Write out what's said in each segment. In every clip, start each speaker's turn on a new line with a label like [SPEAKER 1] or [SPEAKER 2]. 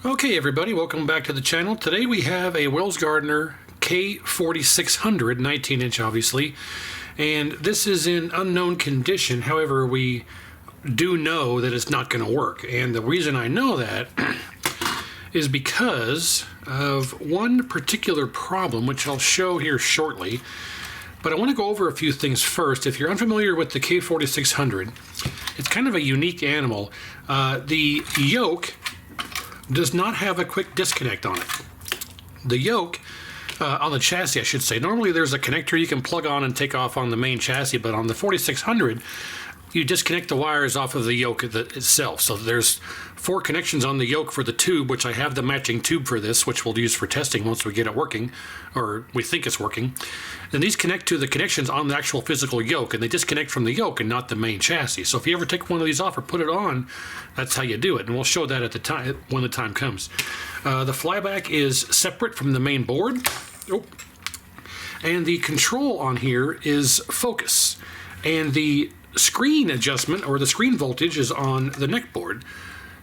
[SPEAKER 1] Okay everybody, welcome back to the channel. Today we have a Wells Gardner K4600, 19-inch obviously, and this is in unknown condition. However, we do know that it's not going to work, and the reason I know that is because of one particular problem, which I'll show here shortly. But I want to go over a few things first. If you're unfamiliar with the K4600, it's kind of a unique animal. The yoke does not have a quick disconnect on it. The yoke on the chassis, I should say, normally there's a connector you can plug on and take off on the main chassis, but on the 4600 you disconnect the wires off of the yoke itself. So there's 4 connections on the yoke for the tube, which I have the matching tube for this, which we'll use for testing once we get it working, or we think it's working. And these connect to the connections on the actual physical yoke, and they disconnect from the yoke and not the main chassis. So if you ever take one of these off or put it on, that's how you do it, and we'll show that at the time when the time comes. The flyback is separate from the main board. And the control on here is focus, and the screen adjustment or the screen voltage is on the neckboard.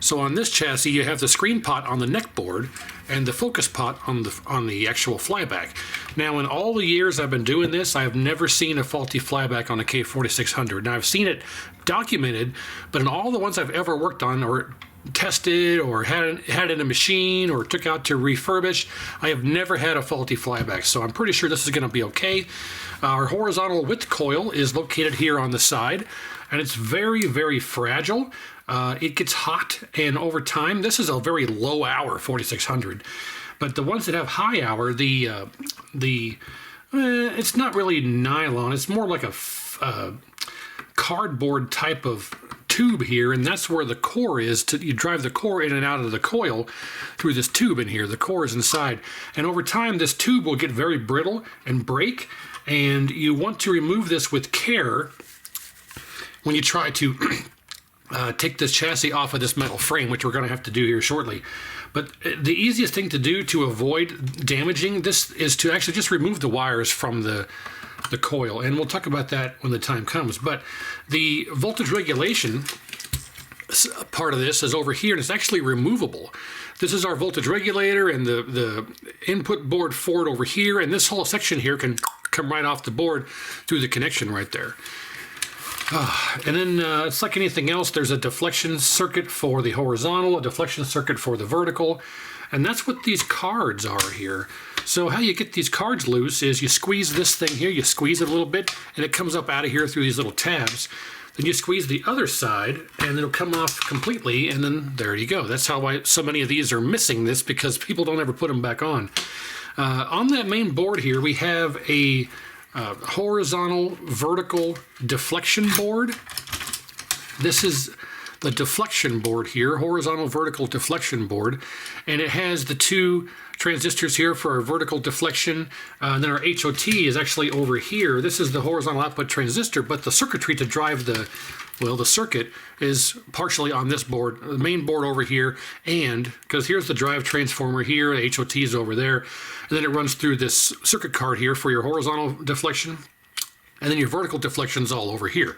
[SPEAKER 1] So on this chassis you have the screen pot on the neckboard and the focus pot on the actual flyback. Now in all the years I've been doing this, I have never seen a faulty flyback on a K4600. Now I've seen it documented, but in all the ones I've ever worked on or tested or had in a machine or took out to refurbish, I have never had a faulty flyback, so I'm pretty sure this is going to be okay. Our horizontal width coil is located here on the side, and it's very, very fragile. It gets hot, and over time, this is a very low hour 4600, but the ones that have high hour, it's not really nylon, it's more like a cardboard type of tube here, and that's where the core is. You drive the core in and out of the coil through this tube in here. The core is inside, and over time this tube will get very brittle and break, and you want to remove this with care when you try to take this chassis off of this metal frame, which we're going to have to do here shortly. But the easiest thing to do to avoid damaging this is to actually just remove the wires from the coil, and we'll talk about that when the time comes. But the voltage regulation part of this is over here, and it's actually removable. This is our voltage regulator and the input board for it over here, and this whole section here can come right off the board through the connection right there. And then it's like anything else, there's a deflection circuit for the horizontal, a deflection circuit for the vertical, and that's what these cards are here. So how you get these cards loose is you squeeze this thing here, you squeeze it a little bit, and it comes up out of here through these little tabs. Then you squeeze the other side, and it'll come off completely, and then there you go. That's how so many of these are missing this, because people don't ever put them back on. On that main board here, we have a horizontal vertical deflection board. This is the deflection board here, horizontal vertical deflection board, and it has the 2 transistors here for our vertical deflection, and then our HOT is actually over here. This is the horizontal output transistor, but the circuitry to drive the circuit is partially on this board, the main board over here, and because here's the drive transformer here, the HOT is over there, and then it runs through this circuit card here for your horizontal deflection, and then your vertical deflection's all over here.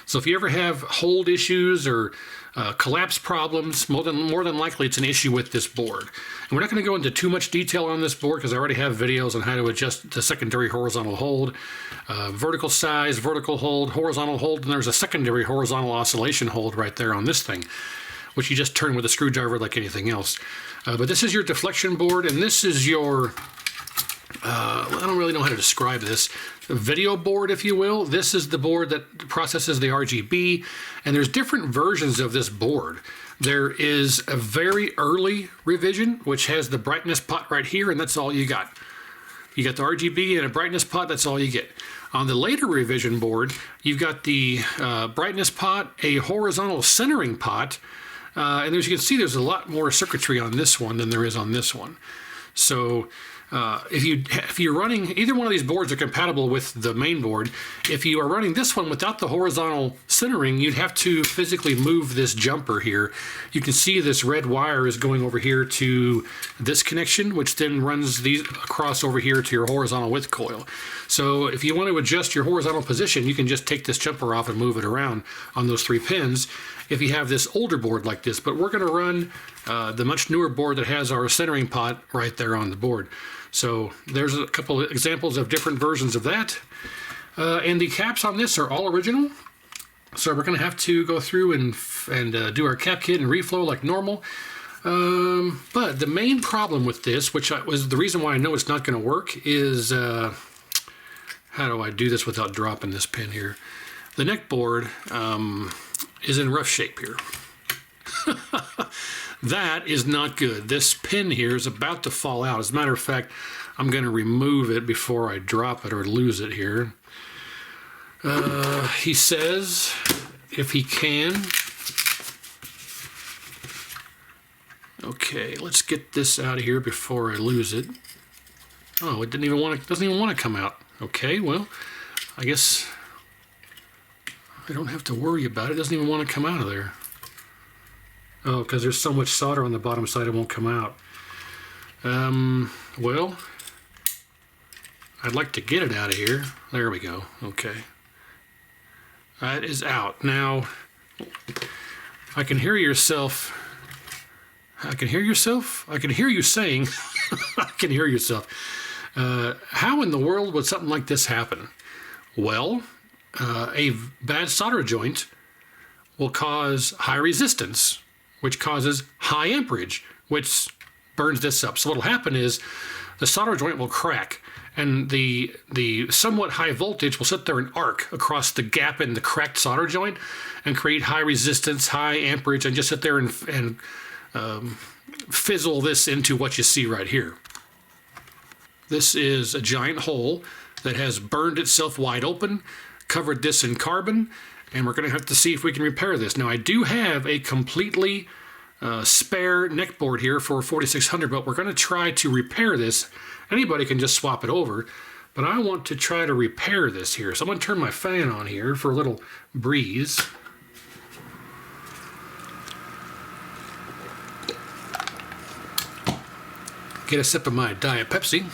[SPEAKER 1] So if you ever have hold issues or collapse problems, more than likely it's an issue with this board. And we're not going to go into too much detail on this board because I already have videos on how to adjust the secondary horizontal hold, vertical size, vertical hold, horizontal hold, and there's a secondary horizontal oscillation hold right there on this thing, which you just turn with a screwdriver like anything else. But this is your deflection board, and this is your, I don't really know how to describe this, video board, if you will. This is the board that processes the RGB, and there's different versions of this board. There is a very early revision, which has the brightness pot right here, and that's all you got. You got the RGB and a brightness pot, that's all you get. On the later revision board, you've got the brightness pot, a horizontal centering pot, and as you can see, there's a lot more circuitry on this one than there is on this one. So if you're running, either one of these boards are compatible with the main board. If you are running this one without the horizontal centering, you'd have to physically move this jumper here. You can see this red wire is going over here to this connection, which then runs these across over here to your horizontal width coil. So if you want to adjust your horizontal position, you can just take this jumper off and move it around on those 3 pins. if you have this older board like this, but we're going to run the much newer board that has our centering pot right there on the board. So there's a couple of examples of different versions of that. And the caps on this are all original. So we're going to have to go through and do our cap kit and reflow like normal. But the main problem with this, which was the reason why I know it's not going to work, is how do I do this without dropping this pin here? The neck board is in rough shape here. That is not good. This pin here is about to fall out. As a matter of fact, I'm going to remove it before I drop it or lose it here. He says if he can. Okay, let's get this out of here before I lose it. Oh, it doesn't even want to come out. Okay, well, I guess I don't have to worry about it. It doesn't even want to come out of there. Oh, because there's so much solder on the bottom side it won't come out. Well, I'd like to get it out of here. There we go. Okay. That is out. Now, I can hear yourself. I can hear yourself? I can hear you saying, I can hear yourself. How in the world would something like this happen? Well, a bad solder joint will cause high resistance, which causes high amperage, which burns this up. So what will happen is the solder joint will crack, and the somewhat high voltage will sit there and arc across the gap in the cracked solder joint and create high resistance, high amperage, and just sit there and fizzle this into what you see right here. This is a giant hole that has burned itself wide open, covered this in carbon, and we're going to have to see if we can repair this. Now, I do have a completely spare neck board here for 4600, but we're going to try to repair this. Anybody can just swap it over, but I want to try to repair this here. So I'm going to turn my fan on here for a little breeze. Get a sip of my Diet Pepsi,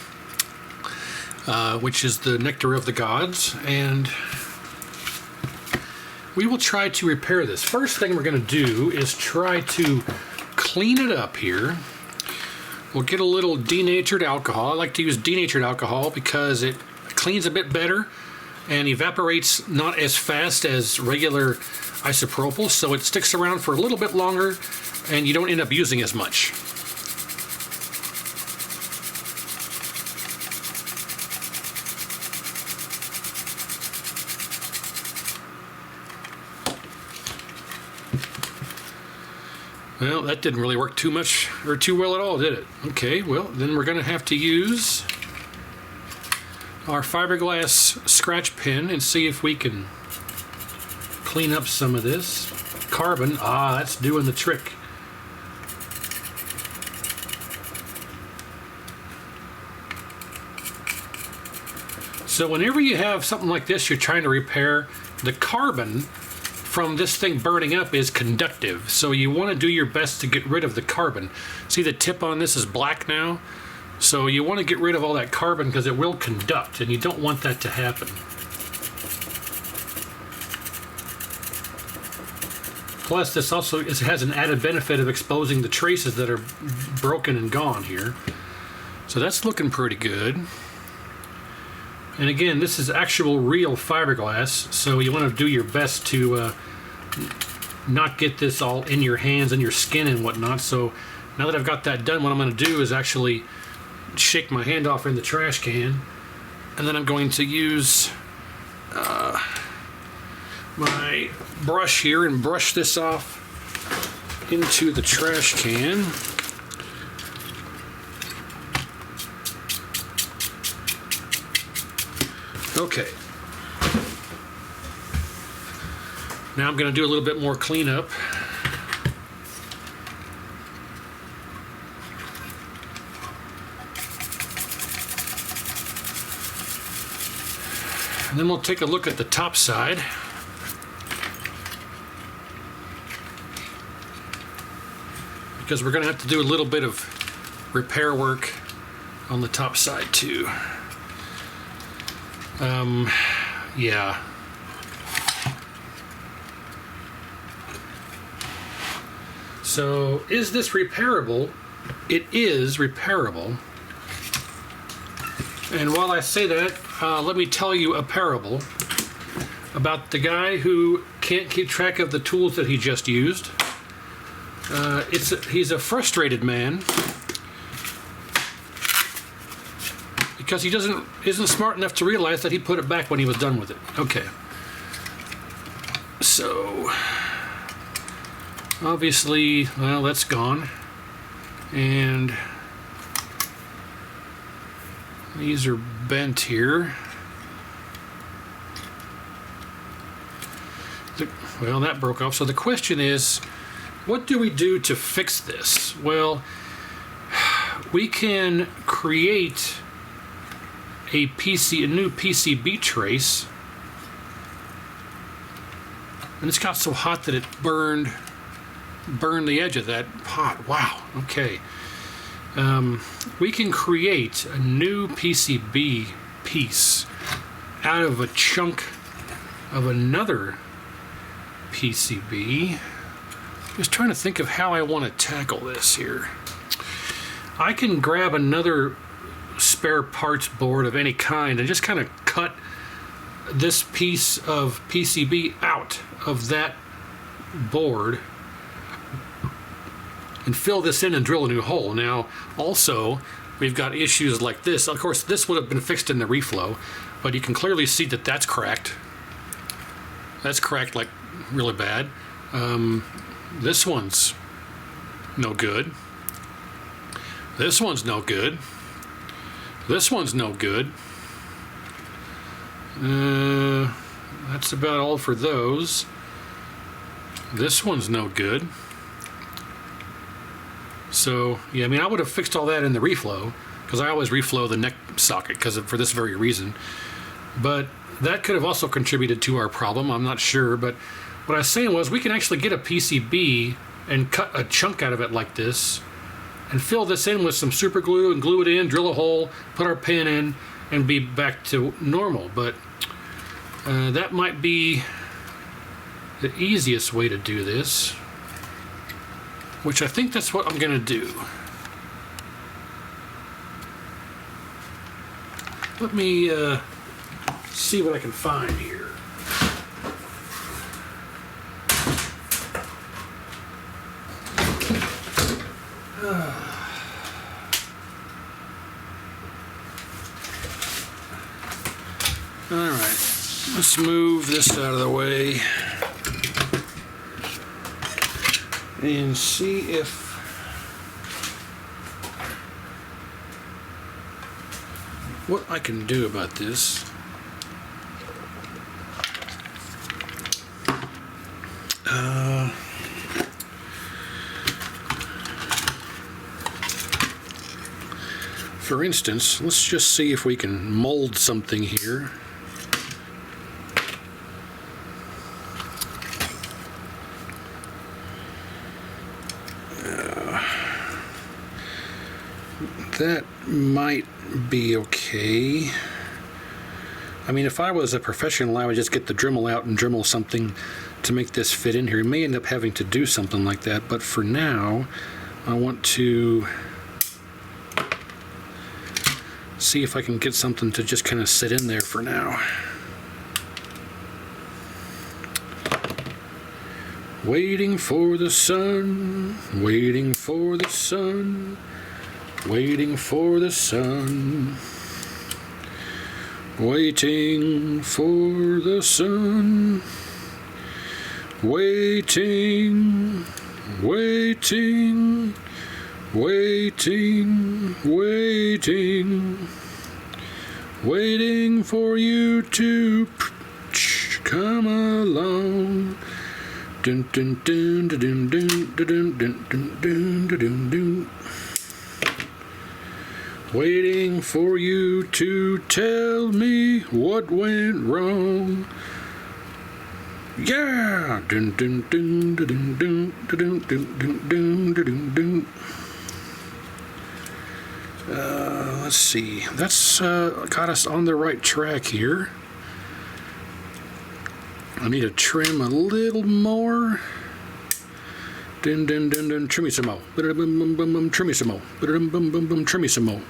[SPEAKER 1] which is the nectar of the gods, and we will try to repair this. First thing we're going to do is try to clean it up here. We'll get a little denatured alcohol. I like to use denatured alcohol because it cleans a bit better and evaporates not as fast as regular isopropyl, so it sticks around for a little bit longer and you don't end up using as much. Well, that didn't really work too much or too well at all, did it? Okay, well, then we're going to have to use our fiberglass scratch pen and see if we can clean up some of this carbon. Ah, that's doing the trick. So whenever you have something like this you're trying to repair, the carbon from this thing burning up is conductive, so you want to do your best to get rid of the carbon. See, the tip on this is black now, so you want to get rid of all that carbon because it will conduct, and you don't want that to happen. Plus, this also has an added benefit of exposing the traces that are broken and gone here. So that's looking pretty good. And again, this is actual real fiberglass, so you want to do your best to not get this all in your hands and your skin and whatnot. So now that I've got that done, what I'm going to do is actually shake my hand off in the trash can, and then I'm going to use my brush here and brush this off into the trash can. Okay. Now I'm going to do a little bit more cleanup. And then we'll take a look at the top side. Because we're going to have to do a little bit of repair work on the top side too. Yeah. So is this repairable? It is repairable. And while I say that, let me tell you a parable about the guy who can't keep track of the tools that he just used. He's a frustrated man because he isn't smart enough to realize that he put it back when he was done with it. Okay. So obviously, well, that's gone. And these are bent here. Well, that broke off. So the question is, what do we do to fix this? Well, we can create a new PCB trace. And it's got so hot that it burned the edge of that pot. Wow, okay. We can create a new PCB piece out of a chunk of another PCB. Just trying to think of how I want to tackle this here. I can grab another spare parts board of any kind and just kind of cut this piece of PCB out of that board and fill this in and drill a new hole. Now, also, we've got issues like this. Of course, this would have been fixed in the reflow, but you can clearly see that that's cracked. That's cracked like really bad. This one's no good. This one's no good. This one's no good. That's about all for those. This one's no good. So, yeah, I mean, I would have fixed all that in the reflow, because I always reflow the neck socket for this very reason. But that could have also contributed to our problem. I'm not sure, but what I was saying was we can actually get a PCB and cut a chunk out of it like this and fill this in with some super glue and glue it in, drill a hole, put our pin in, and be back to normal. But that might be the easiest way to do this, which I think that's what I'm going to do. Let me see what I can find here. All right, let's move this out of the way and see if what I can do about this. For instance, let's just see if we can mold something here. That might be okay. I mean, if I was a professional, I would just get the Dremel out and Dremel something to make this fit in here. You may end up having to do something like that, but for now, I want to see if I can get something to just kind of sit in there for now. Waiting for the sun, waiting for the sun, waiting for the sun, waiting for the sun, waiting, waiting, waiting, waiting, waiting for you to come along. Dun, dun, dun, dun, dun, dun, dun, dun, dun, dun, dun. Waiting for you to tell me what went wrong. Yeah. Dun, dun, dun, dun, dun, dun, dun, dun, dun, dun, dun. Let's see. That's got us on the right track here. I need to trim a little more. Dun dun dun dun. Trim me some more. Bum bum bum bum. Trim me some more. Bum bum bum bum. Trim me some more.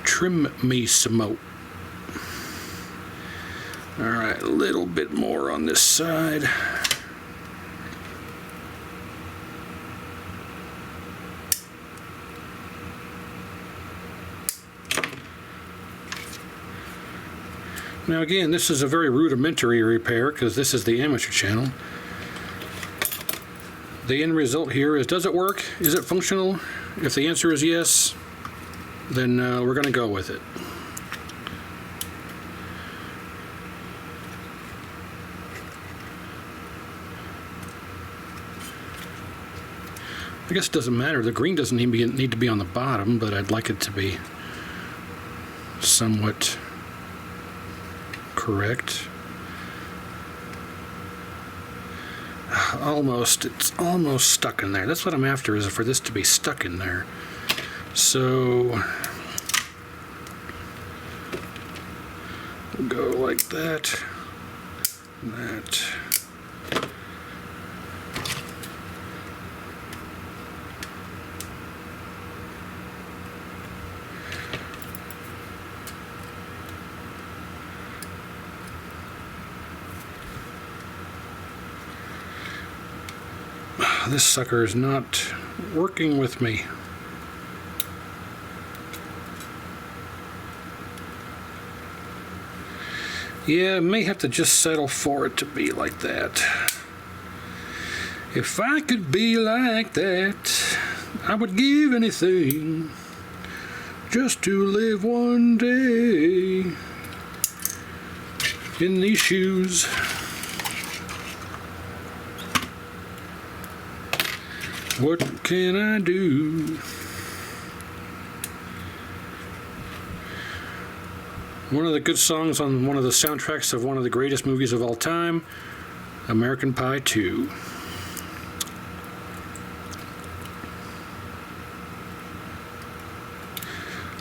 [SPEAKER 1] Trim me some more. All right, a little bit more on this side. Now again, this is a very rudimentary repair because this is the amateur channel. The end result here is, does it work? Is it functional? If the answer is yes, then we're going to go with it. I guess it doesn't matter. The green doesn't need to be on the bottom, but I'd like it to be somewhat correct. It's almost stuck in there. That's what I'm after, is for this to be stuck in there. So we'll go like that, that. This sucker is not working with me. Yeah, I may have to just settle for it to be like that. If I could be like that, I would give anything just to live one day in these shoes. What can I do? One of the good songs on one of the soundtracks of one of the greatest movies of all time, American Pie 2.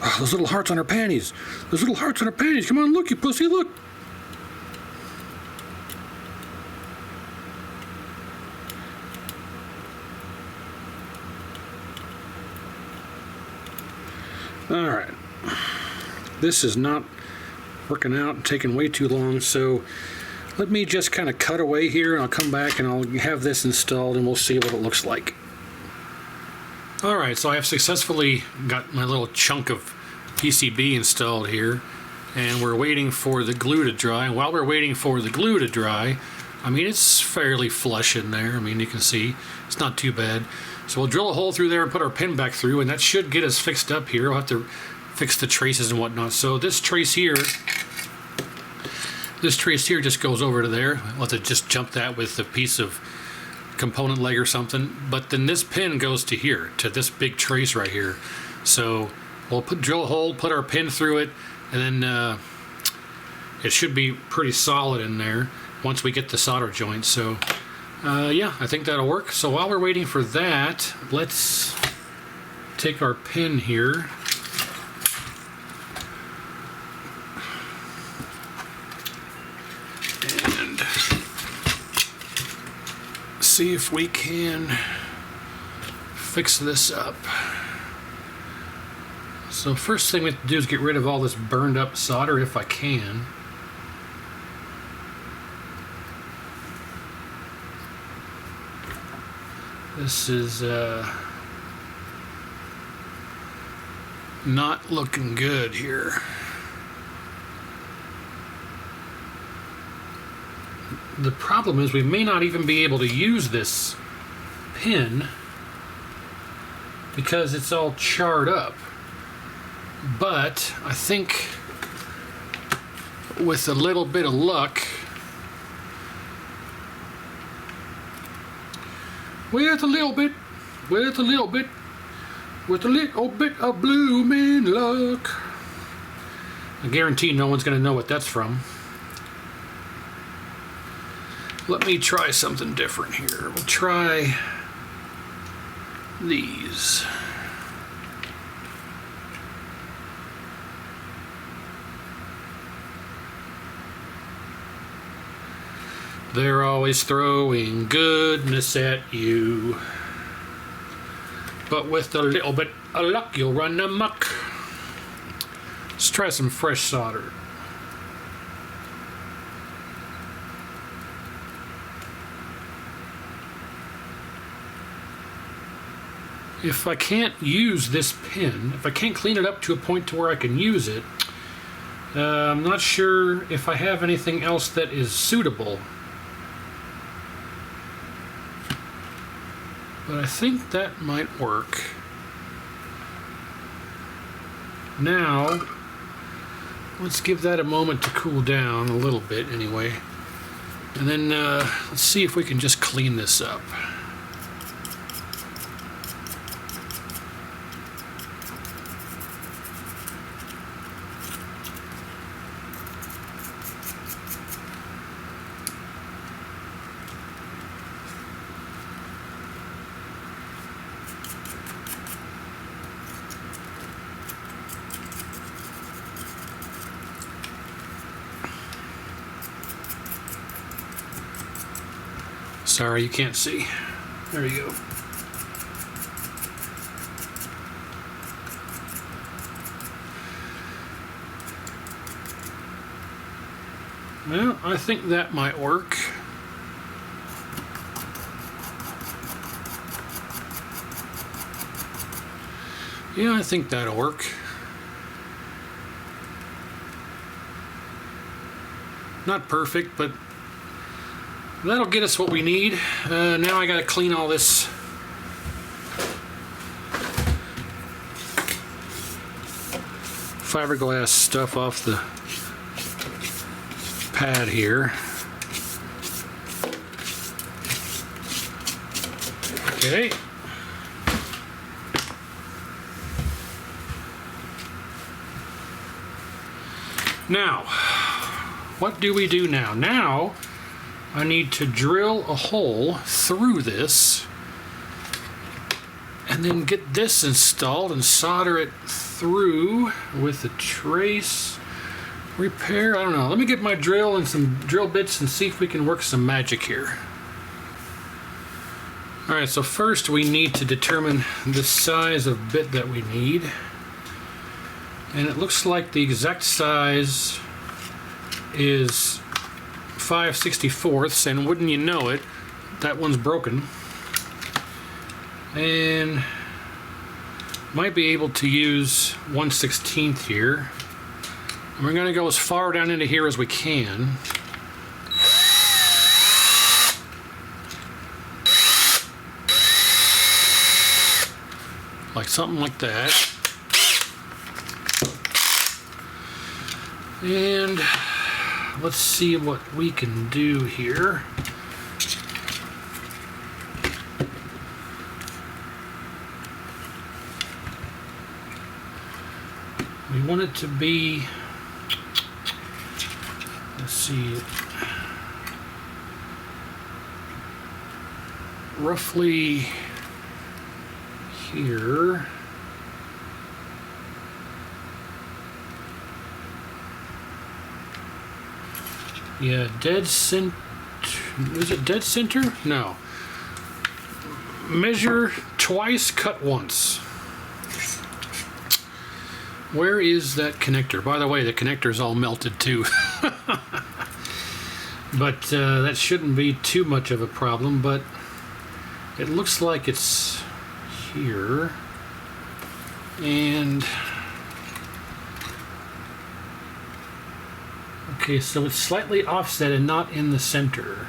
[SPEAKER 1] Oh, those little hearts on her panties. Those little hearts on her panties. Come on, look, you pussy, look. Alright, this is not working out and taking way too long, so let me just kind of cut away here and I'll come back and I'll have this installed and we'll see what it looks like. Alright, so I have successfully got my little chunk of PCB installed here, and we're waiting for the glue to dry. And while we're waiting for the glue to dry, I mean, it's fairly flush in there. I mean, you can see it's not too bad. So we'll drill a hole through there and put our pin back through, and that should get us fixed up here. We'll have to fix the traces and whatnot. So this trace here just goes over to there. We'll have to just jump that with a piece of component leg or something. But then this pin goes to here, to this big trace right here. So we'll drill a hole, put our pin through it, and then it should be pretty solid in there once we get the solder joint. So yeah, I think that'll work. So while we're waiting for that, let's take our pin here and see if we can fix this up. So first thing we have to do is get rid of all this burned up solder if I can. This is not looking good here. The problem is we may not even be able to use this pin because it's all charred up. But I think with a little bit of luck, with a little bit of blooming luck, I guarantee no one's going to know what that's from. Let me try something different here. We'll try these. They're always throwing goodness at you. But with a little bit of luck, you'll run amok. Let's try some fresh solder. If I can't use this pin, if I can't clean it up to a point to where I can use it, I'm not sure if I have anything else that is suitable. But I think that might work. Now, let's give that a moment to cool down a little bit anyway. And then let's see if we can just clean this up. Sorry, you can't see. There you go. Well, I think that might work. Yeah, I think that'll work. Not perfect, but that'll get us what we need. Now I gotta clean all this fiberglass stuff off the pad here. Okay. Now, what do we do now? Now, I need to drill a hole through this and then get this installed and solder it through with a trace repair. I don't know. Let me get my drill and some drill bits and see if we can work some magic here. Alright, so first we need to determine the size of bit that we need. And it looks like the exact size is 5/64, and wouldn't you know it, that one's broken. And might be able to use 1/16 here. And we're going to go as far down into here as we can. Like something like that. And let's see what we can do here. We want it to be, let's see, roughly here. Yeah, dead center. Is it dead center? No. Measure twice, cut once. Where is that connector? By the way, the connector is all melted too. But that shouldn't be too much of a problem, but it looks like it's here. And okay, so it's slightly offset and not in the center.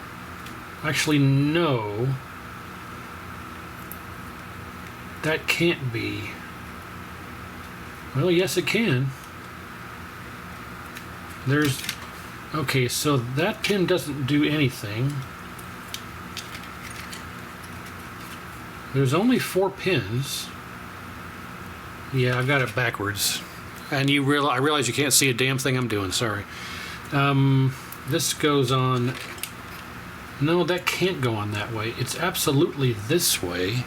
[SPEAKER 1] Actually, no. That can't be. Well, yes, it can. There's... Okay, so that pin doesn't do anything. There's only 4 pins. Yeah, I got it backwards. And I realize you can't see a damn thing I'm doing, sorry. This goes on... No, that can't go on that way. It's absolutely this way.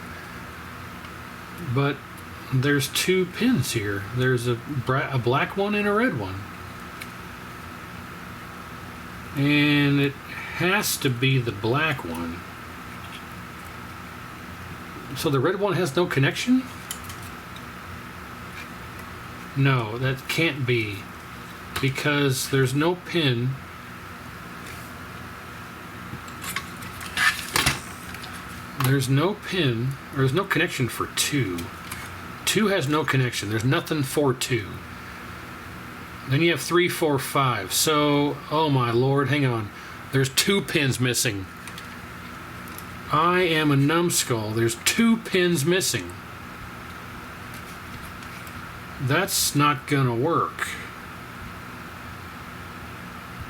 [SPEAKER 1] But there's 2 pins here. There's a black one and a red one. And it has to be the black one. So the red one has no connection? No, that can't be, because there's no pin. There's no pin, or there's no connection for 2. 2 has no connection. There's nothing for 2. Then you have 3, 4, 5. So, oh my lord, hang on. There's 2 pins missing. I am a numbskull. There's 2 pins missing. That's not gonna work.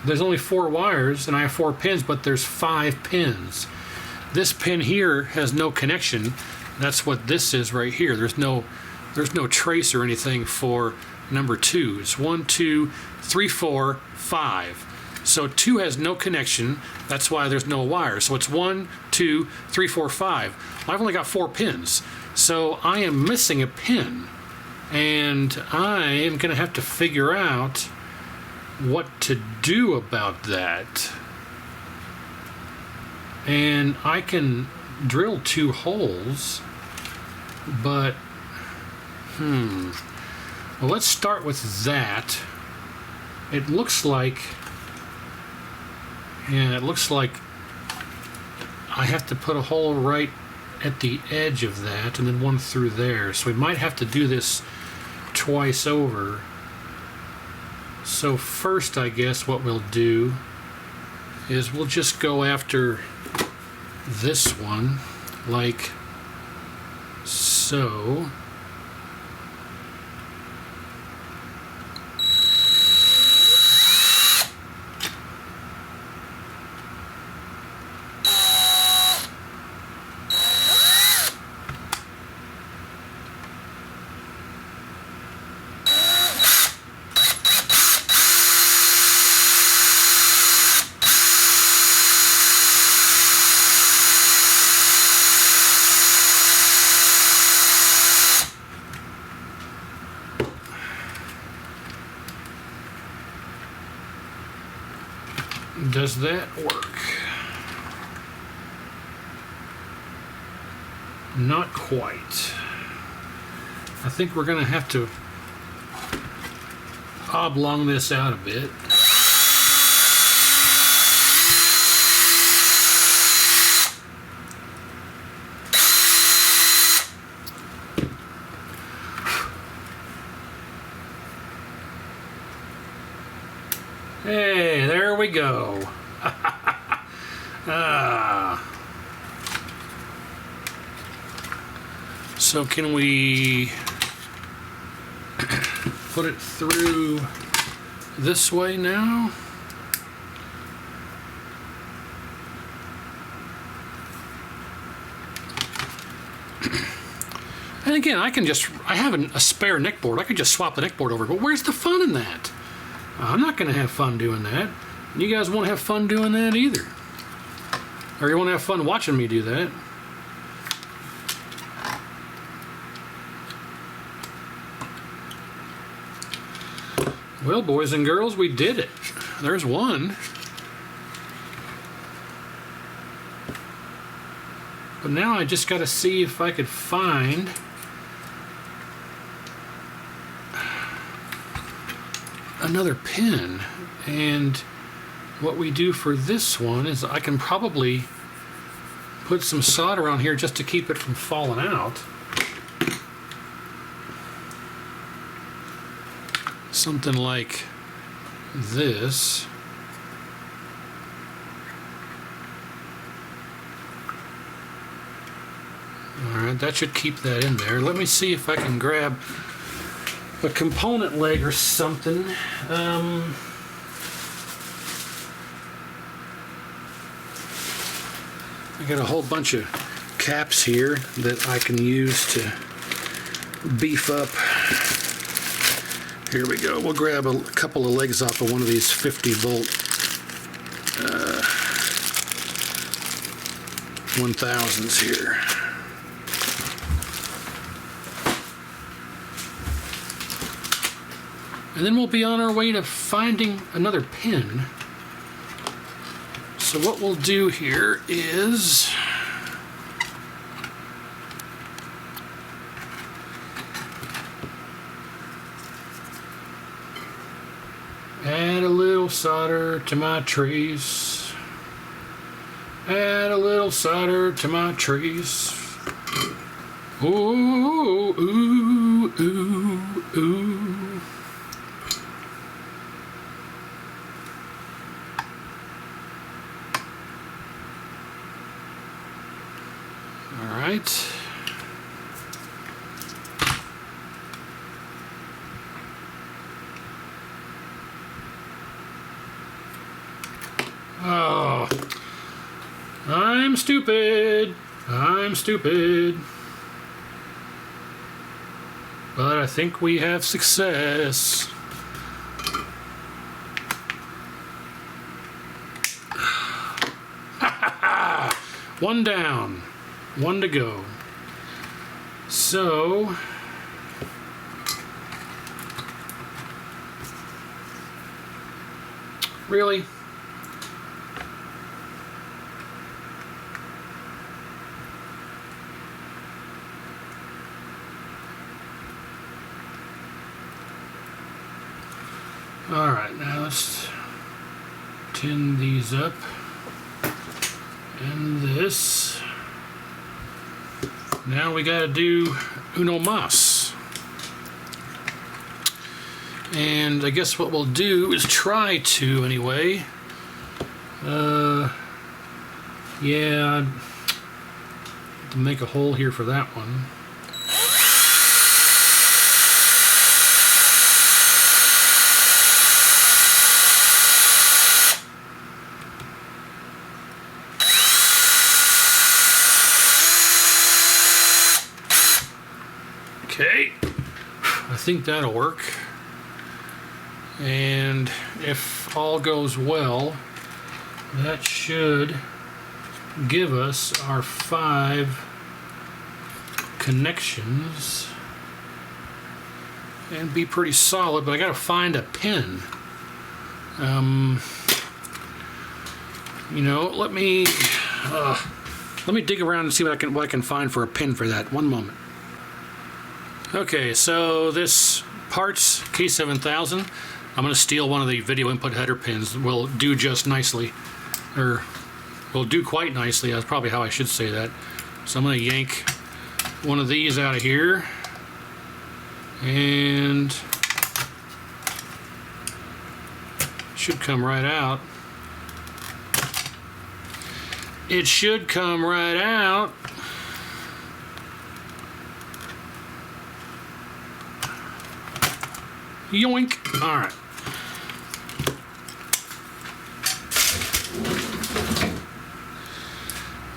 [SPEAKER 1] There's only 4 wires and I have 4 pins, but there's 5 pins. This pin here has no connection. That's what this is right here. There's no trace or anything for number 2. It's 1, 2, 3, 4, 5. So 2 has no connection. That's why there's no wire. So it's 1, 2, 3, 4, 5. Well, I've only got 4 pins. So I am missing a pin. And I am going to have to figure out what to do about that. And I can drill 2 holes, but well, let's start with that. It looks like, yeah, it looks like I have to put a hole right at the edge of that and then one through there. So we might have to do this twice over. So first, I guess what we'll do is we'll just go after this one like so. Does that work? Not quite. I think we're going to have to oblong this out a bit. Hey, there we go. So can we put it through this way now? And again, I have a spare neckboard. I could just swap the neckboard over, but where's the fun in that? I'm not going to have fun doing that. You guys won't have fun doing that either. Or you won't have fun watching me do that. Well, boys and girls, we did it. There's one. But now I just got to see if I could find another pin. And what we do for this one is I can probably put some solder on here just to keep it from falling out. Something like this. Alright, that should keep that in there. Let me see if I can grab a component leg or something. I got a whole bunch of caps here that I can use to beef up. Here we go. We'll grab a couple of legs off of one of these 50-volt 1000s here. And then we'll be on our way to finding another pin. So what we'll do here is add a little solder to my trace. Add a little solder to my trace. Ooh, ooh, ooh, ooh. All right. Oh, I'm stupid. I'm stupid. But I think we have success. One down, one to go. So, really? All right, now let's tin these up. And this. Now we gotta do uno mas. And I guess what we'll do is try to, anyway. Yeah, I'd have to make a hole here for that one. Okay, I think that'll work. And if all goes well, that should give us our 5 connections and be pretty solid, but I gotta find a pin. You know, let me dig around and see what I can find for a pin for that. One moment. Okay, so this parts K7000, I'm going to steal one of the video input header pins. Will do just nicely, or will do quite nicely. That's probably how I should say that. So I'm going to yank one of these out of here, and should come right out. It should come right out. Yoink. All right.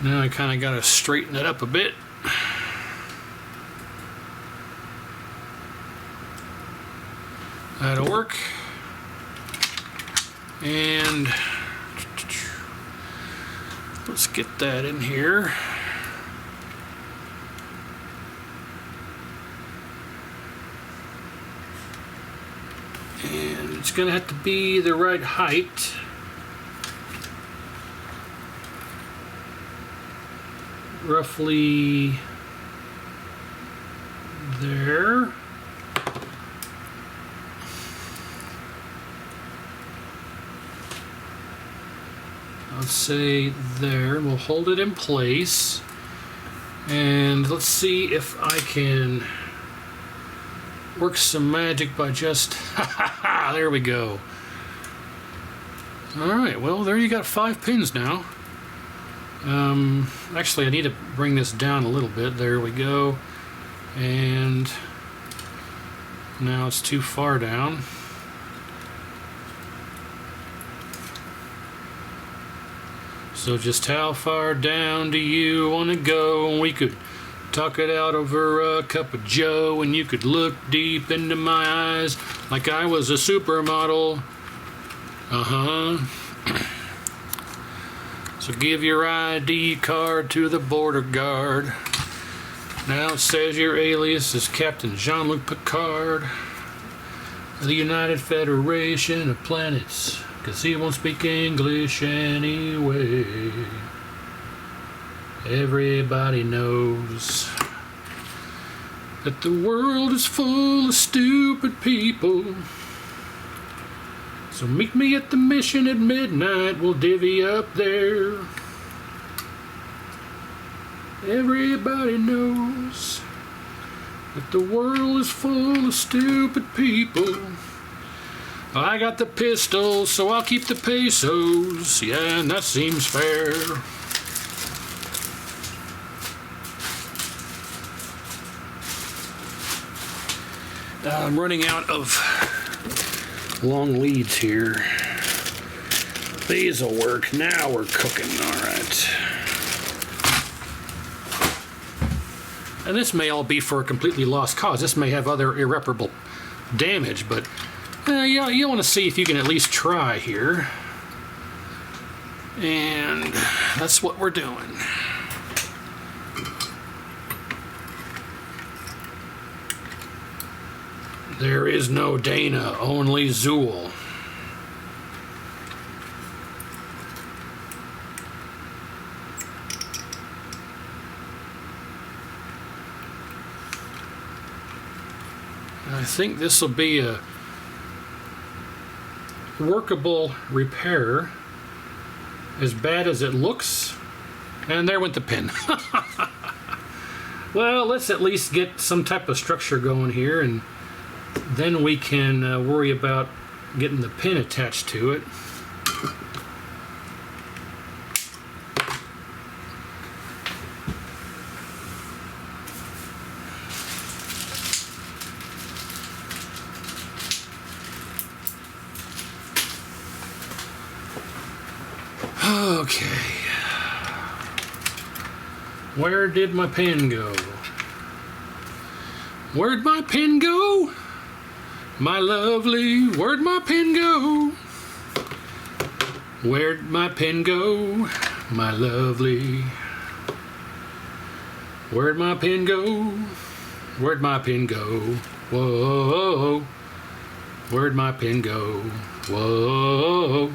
[SPEAKER 1] Now I kind of got to straighten it up a bit. That'll work. And let's get that in here. And it's going to have to be the right height. Roughly there. Let's say there. We'll hold it in place. And let's see if I can work some magic by just there we go. Alright, well there you got 5 pins now. Actually I need to bring this down a little bit. There we go. And now it's too far down. So just how far down do you want to go? We could talk it out over a cup of joe, and you could look deep into my eyes like I was a supermodel. So give your ID card to the border guard. Now it says your alias is Captain Jean-Luc Picard of the United Federation of Planets. 'cause he won't speak English anyway. Everybody knows that the world is full of stupid people. So meet me at the mission at midnight, we'll divvy up there. Everybody knows that the world is full of stupid people. I got the pistols, so I'll keep the pesos. Yeah, and that seems fair. I'm running out of long leads here. These'll work. Now we're cooking. All right. And this may all be for a completely lost cause. This may have other irreparable damage, but yeah, you want to see if you can at least try here. And that's what we're doing. There is no Dana, only Zool. I think this will be a workable repair, as bad as it looks. And there went the pin. Well, let's at least get some type of structure going here, and then we can worry about getting the pin attached to it. Okay. Where did my pen go? Where'd my pen go? My lovely, where'd my pen go? Where'd my pen go? My lovely. Where'd my pen go? Where'd my pen go? Whoa. Where'd my pen go? Whoa.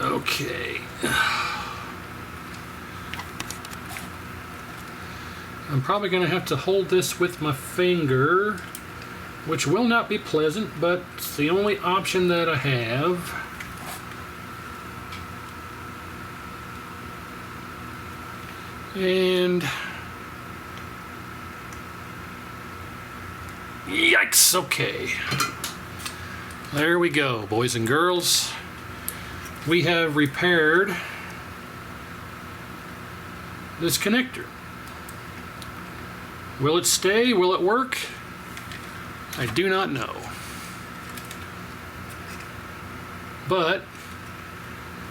[SPEAKER 1] Okay. I'm probably going to have to hold this with my finger, which will not be pleasant, but it's the only option that I have. And yikes, okay. There we go, boys and girls. We have repaired this connector. Will it stay? Will it work? I do not know. But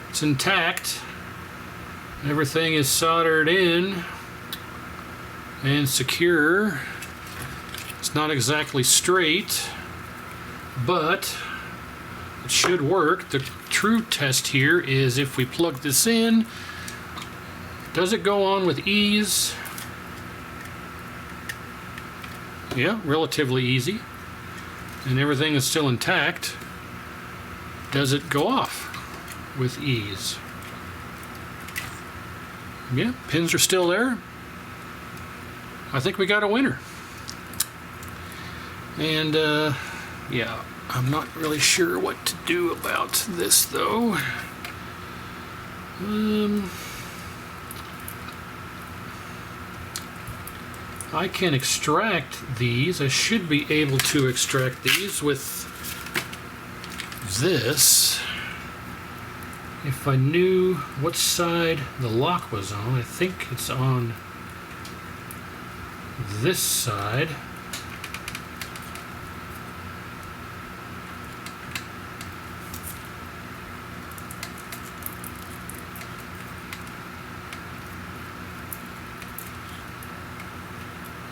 [SPEAKER 1] it's intact. Everything is soldered in and secure. It's not exactly straight, but it should work. The true test here is if we plug this in, does it go on with ease? Yeah, relatively easy. And everything is still intact. Does it go off with ease? Yeah, pins are still there. I think we got a winner. And yeah, I'm not really sure what to do about this though. I can extract these. I should be able to extract these with this. If I knew what side the lock was on, I think it's on this side.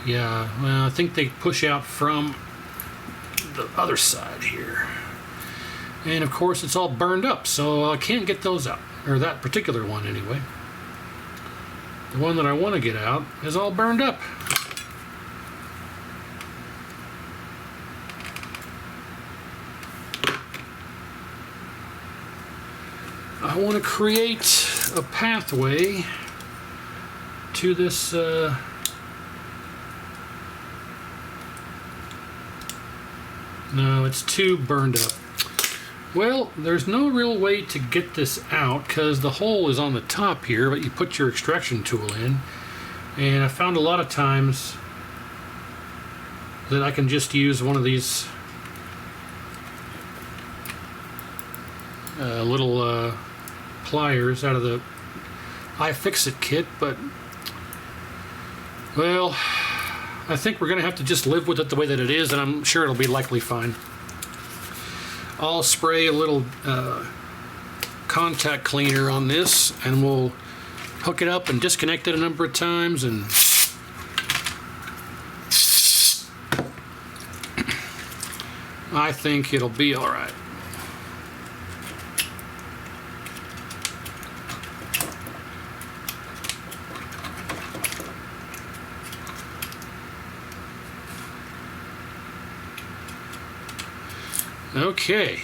[SPEAKER 1] Yeah, well, I think they push out from the other side here. And of course it's all burned up, so I can't get those out, or that particular one anyway. The one that I want to get out is all burned up. I want to create a pathway to this no, it's too burned up. Well, there's no real way to get this out because the hole is on the top here, but you put your extraction tool in, and I found a lot of times that I can just use one of these little pliers out of the iFixit kit, but well, I think we're gonna have to just live with it the way that it is, and I'm sure it'll be likely fine. I'll spray a little contact cleaner on this, and we'll hook it up and disconnect it a number of times, and I think it'll be all right. Okay,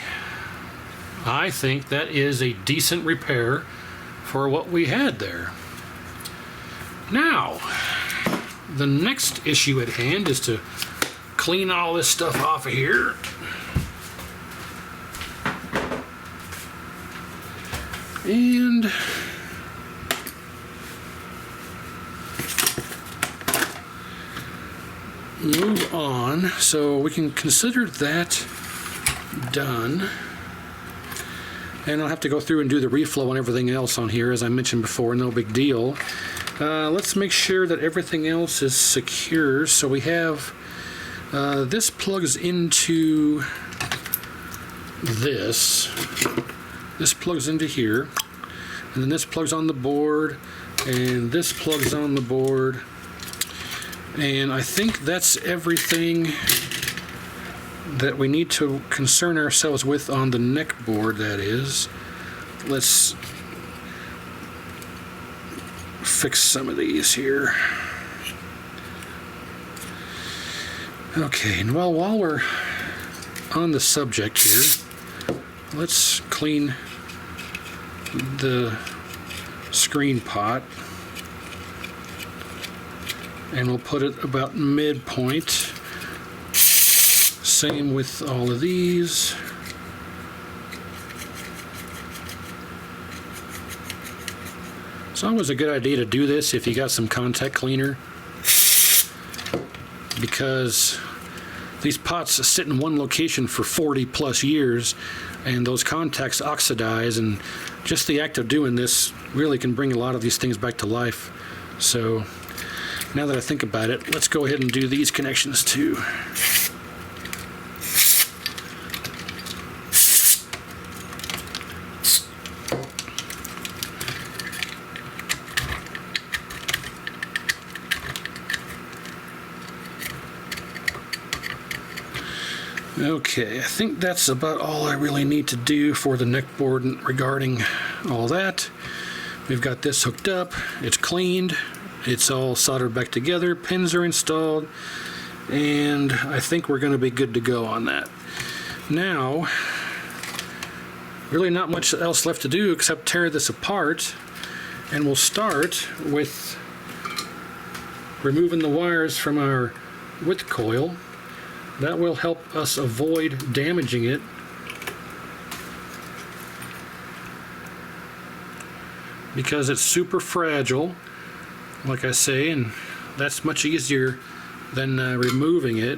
[SPEAKER 1] I think that is a decent repair for what we had there. Now, the next issue at hand is to clean all this stuff off of here. And move on, so we can consider that done. And I'll have to go through and do the reflow and everything else on here, as I mentioned before, no big deal. Let's make sure that everything else is secure. So we have this plugs into this plugs into here, and then this plugs on the board, and this plugs on the board, and I think that's everything that we need to concern ourselves with on the neck board. That is, let's fix some of these here. Okay, and while we're on the subject here, let's clean the screen pot, and we'll put it about midpoint. Same with all of these. It's always a good idea to do this if you got some contact cleaner, because these pots sit in one location for 40 plus years, and those contacts oxidize, and just the act of doing this really can bring a lot of these things back to life. So now that I think about it, let's go ahead and do these connections too. Okay, I think that's about all I really need to do for the neck board regarding all that. We've got this hooked up, it's cleaned, it's all soldered back together, pins are installed, and I think we're going to be good to go on that. Now, really not much else left to do except tear this apart, and we'll start with removing the wires from our width coil. That will help us avoid damaging it. Because it's super fragile, like I say, and that's much easier than removing it.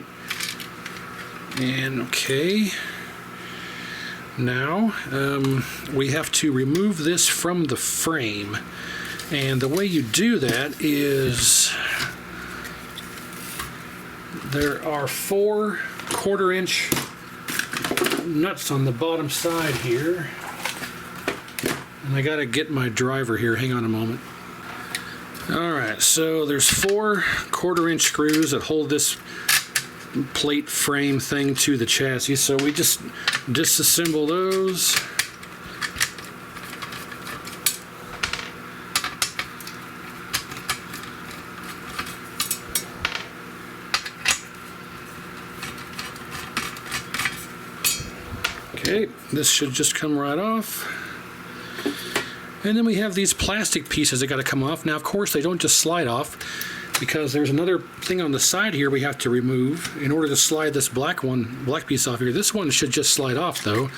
[SPEAKER 1] And okay, now we have to remove this from the frame. And the way you do that is there are 4 1/4-inch nuts on the bottom side here. And I gotta get my driver here, hang on a moment. Alright, so there's 4 1/4-inch screws that hold this plate frame thing to the chassis. So we just disassemble those. Okay, this should just come right off. And then we have these plastic pieces that got to come off. Now, of course, they don't just slide off, because there's another thing on the side here we have to remove in order to slide this black piece off here. This one should just slide off, though.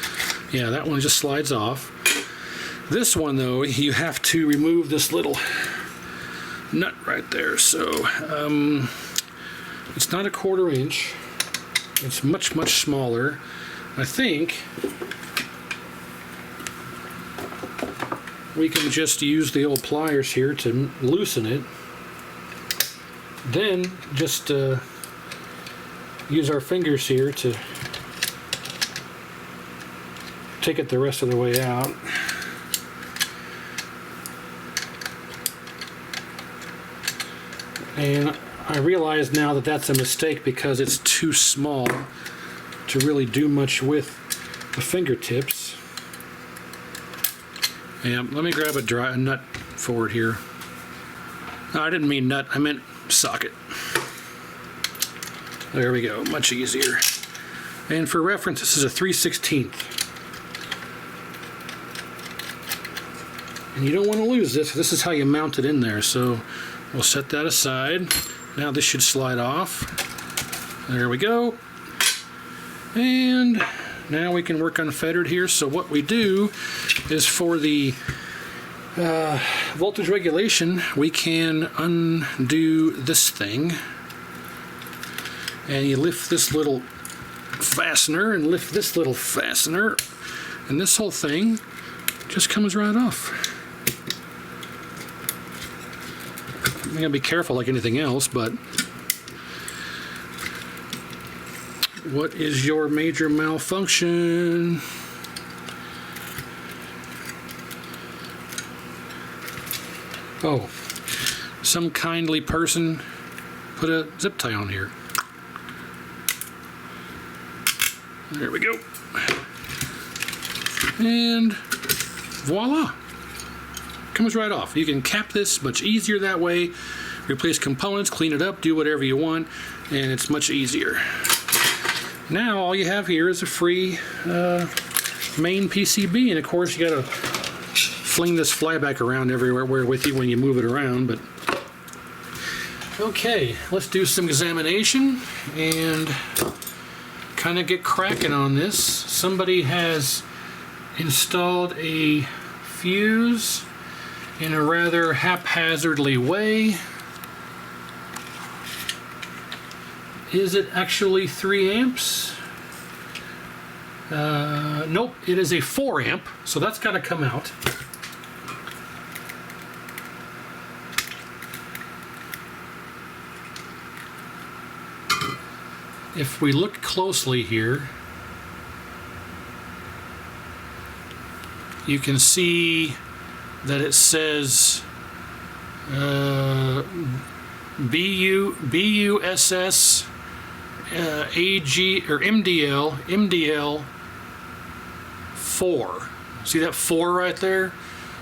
[SPEAKER 1] Yeah, that one just slides off. This one, though, you have to remove this little nut right there. So it's not a 1/4 inch. It's much, much smaller. I think we can just use the old pliers here to loosen it. Then just use our fingers here to take it the rest of the way out. And I realize now that that's a mistake because it's too small to really do much with the fingertips. Yeah, let me grab a nut forward here. No, I didn't mean nut, I meant socket. There we go, much easier. And for reference, this is a 3/16. And you don't want to lose this. This is how you mount it in there. So we'll set that aside. Now this should slide off. There we go. And now we can work unfettered here. So what we do is for the voltage regulation, we can undo this thing. And you lift this little fastener and lift this little fastener. And this whole thing just comes right off. You gotta be careful like anything else, but what is your major malfunction? Oh, some kindly person put a zip tie on here. There we go. And voila. Comes right off. You can cap this much easier that way, replace components, clean it up, do whatever you want, and it's much easier. Now all you have here is a free main PCB, and of course you gotta fling this flyback around everywhere with you when you move it around. But okay, let's do some examination and kind of get cracking on this. Somebody has installed a fuse in a rather haphazardly way. Is it actually 3 amps? Nope, it is a 4 amp, so that's got to come out. If we look closely here, you can see that it says BUSS AG or MDL 4. See that 4 right there?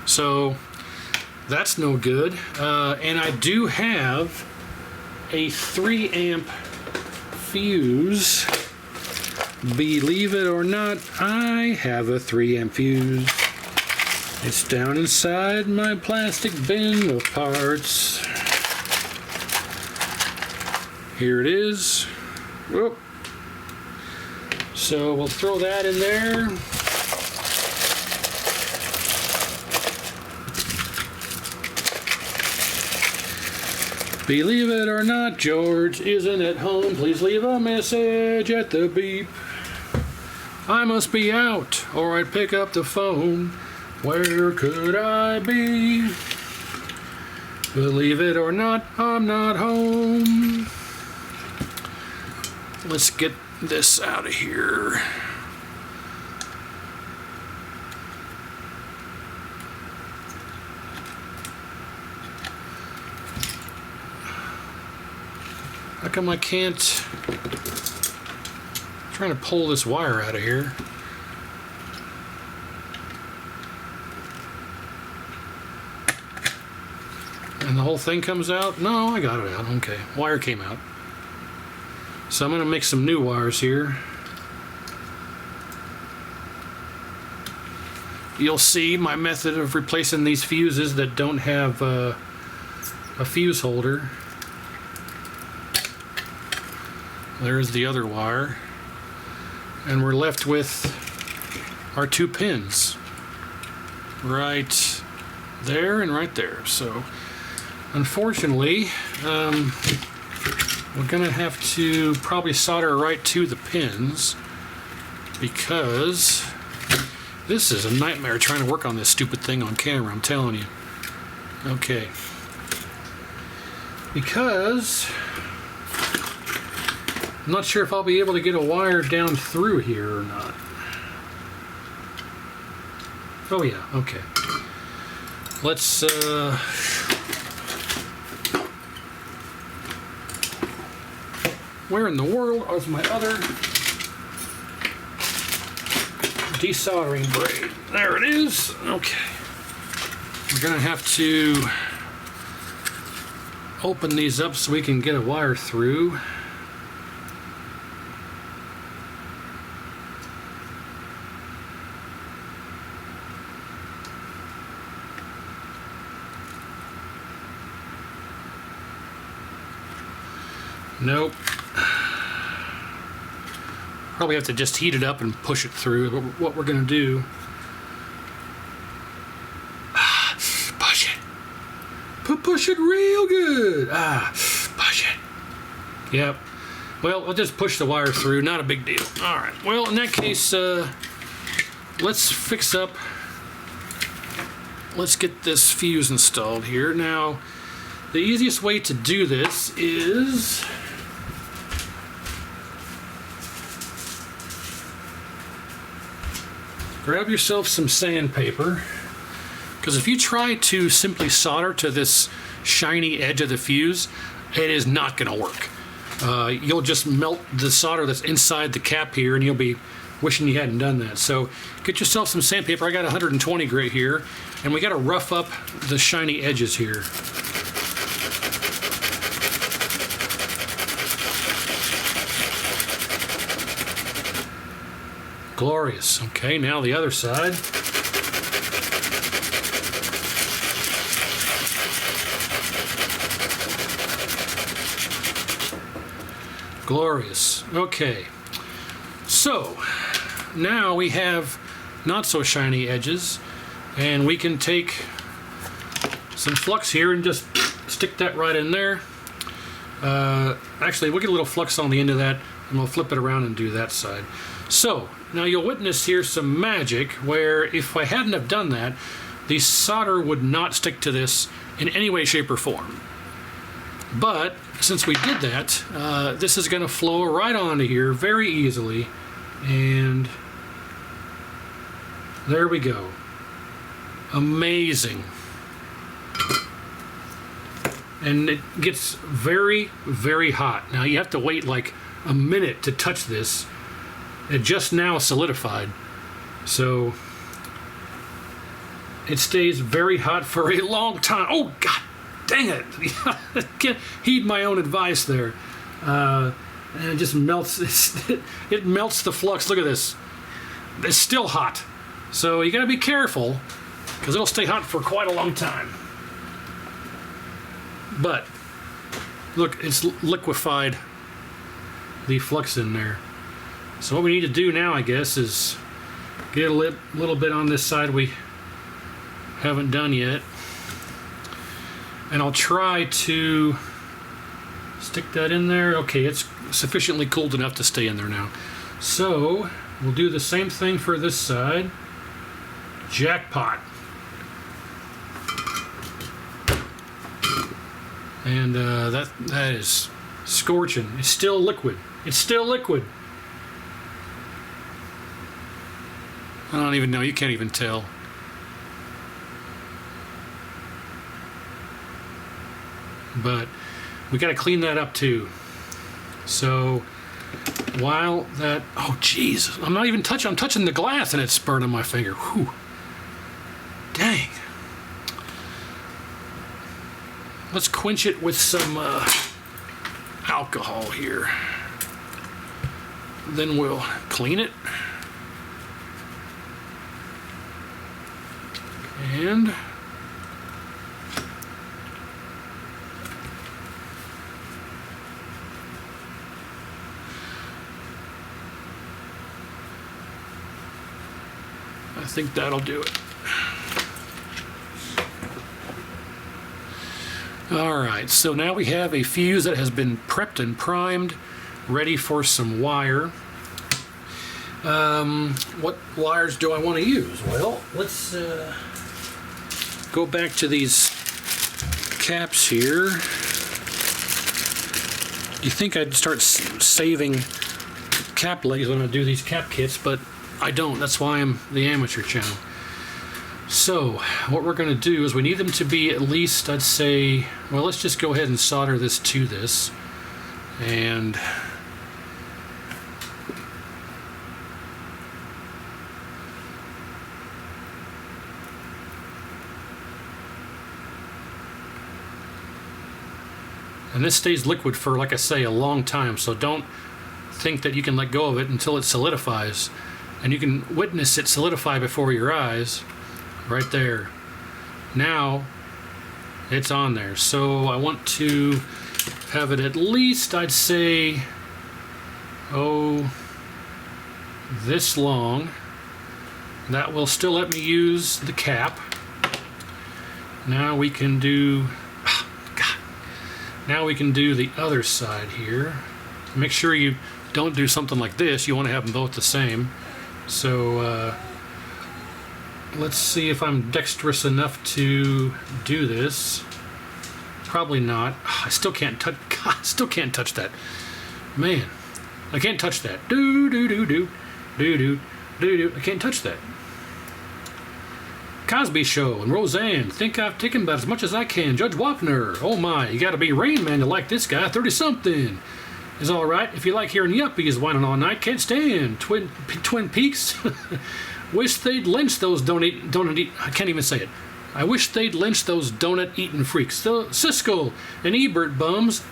[SPEAKER 1] So that's no good. And I do have a 3 amp fuse. Believe it or not, I have a 3 amp fuse. It's down inside my plastic bin of parts. Here it is. Whoop. So we'll throw that in there. Believe it or not, George isn't at home. Please leave a message at the beep. I must be out, or I'd pick up the phone. Where could I be? Believe it or not, I'm not home. Let's get this out of here. How come I can't? I'm trying to pull this wire out of here. And the whole thing comes out? No, I got it out. Okay, wire came out. So I'm going to make some new wires here. you'll see my method of replacing these fuses that don't have a fuse holder. There's the other wire. And we're left with our 2 pins. Right there and right there. So, unfortunately, we're going to have to probably solder right to the pins, because this is a nightmare trying to work on this stupid thing on camera, I'm telling you. Okay. Because I'm not sure if I'll be able to get a wire down through here or not. Oh yeah, okay. Let's where in the world is my other desoldering braid? There it is. Okay. We're gonna have to open these up so we can get a wire through. Nope. Probably have to just heat it up and push it through. What we're going to do. Push it. Push it real good. Push it. Yep. Well, I'll just push the wire through. Not a big deal. All right. Well, in that case, let's fix up. Let's get this fuse installed here. Now, the easiest way to do this is grab yourself some sandpaper, because if you try to simply solder to this shiny edge of the fuse, it is not going to work. You'll just melt the solder that's inside the cap here, and you'll be wishing you hadn't done that. So get yourself some sandpaper. I got 120 grit here, and we got to rough up the shiny edges here. Glorious. Okay, now the other side. Glorious. Okay. So, now we have not so shiny edges, and we can take some flux here and just stick that right in there. Actually, we'll get a little flux on the end of that, and we'll flip it around and do that side. So, now you'll witness here some magic where if I hadn't have done that, the solder would not stick to this in any way, shape, or form. But since we did that, this is going to flow right onto here very easily, and there we go. Amazing. And it gets very, very hot. Now you have to wait like a minute to touch this. It just now solidified, so it stays very hot for a long time. Oh God dang it! I can't heed my own advice there. And it just melts. It melts the flux. Look at this. It's still hot, so you got to be careful because it'll stay hot for quite a long time. But look, it's liquefied the flux in there. So what we need to do now, I guess, is get a little bit on this side we haven't done yet. And I'll try to stick that in there. Okay, it's sufficiently cooled enough to stay in there now. So we'll do the same thing for this side. Jackpot. And that is scorching. It's still liquid. It's still liquid. I don't even know. You can't even tell. But we got to clean that up too. So while that, oh geez, I'm not even touching. I'm touching the glass and it's burning my finger. Whew. Dang. Let's quench it with some alcohol here. Then we'll clean it. And I think that'll do it. Alright, so now we have a fuse that has been prepped and primed, ready for some wire. What wires do I want to use? Well, let's go back to these caps here. You think I'd start saving cap legs when I do these cap kits, but I don't. That's why I'm the amateur channel. So what we're going to do is we need them to be at least, I'd say, well, let's just go ahead and solder this to this. And this stays liquid for, like I say, a long time, so don't think that you can let go of it until it solidifies. And you can witness it solidify before your eyes, right there. Now, it's on there. So I want to have it at least, I'd say, this long. That will still let me use the cap. Now we can do, now we can do the other side here. Make sure you don't do something like this. You want to have them both the same. So let's see if I'm dexterous enough to do this. Probably not. I still can't touch. I still can't touch that. Man, I can't touch that. Do do do do do do do do. I can't touch that. Cosby Show and Roseanne. Think I've taken about as much as I can. Judge Wapner. Oh my, you gotta be Rain Man to like this guy. 30-something. Is alright if you like hearing yuppies whining all night. Can't stand. Twin Peaks. Wish they'd lynch those I can't even say it. I wish they'd lynch those donut-eating freaks. The Siskel and Ebert bums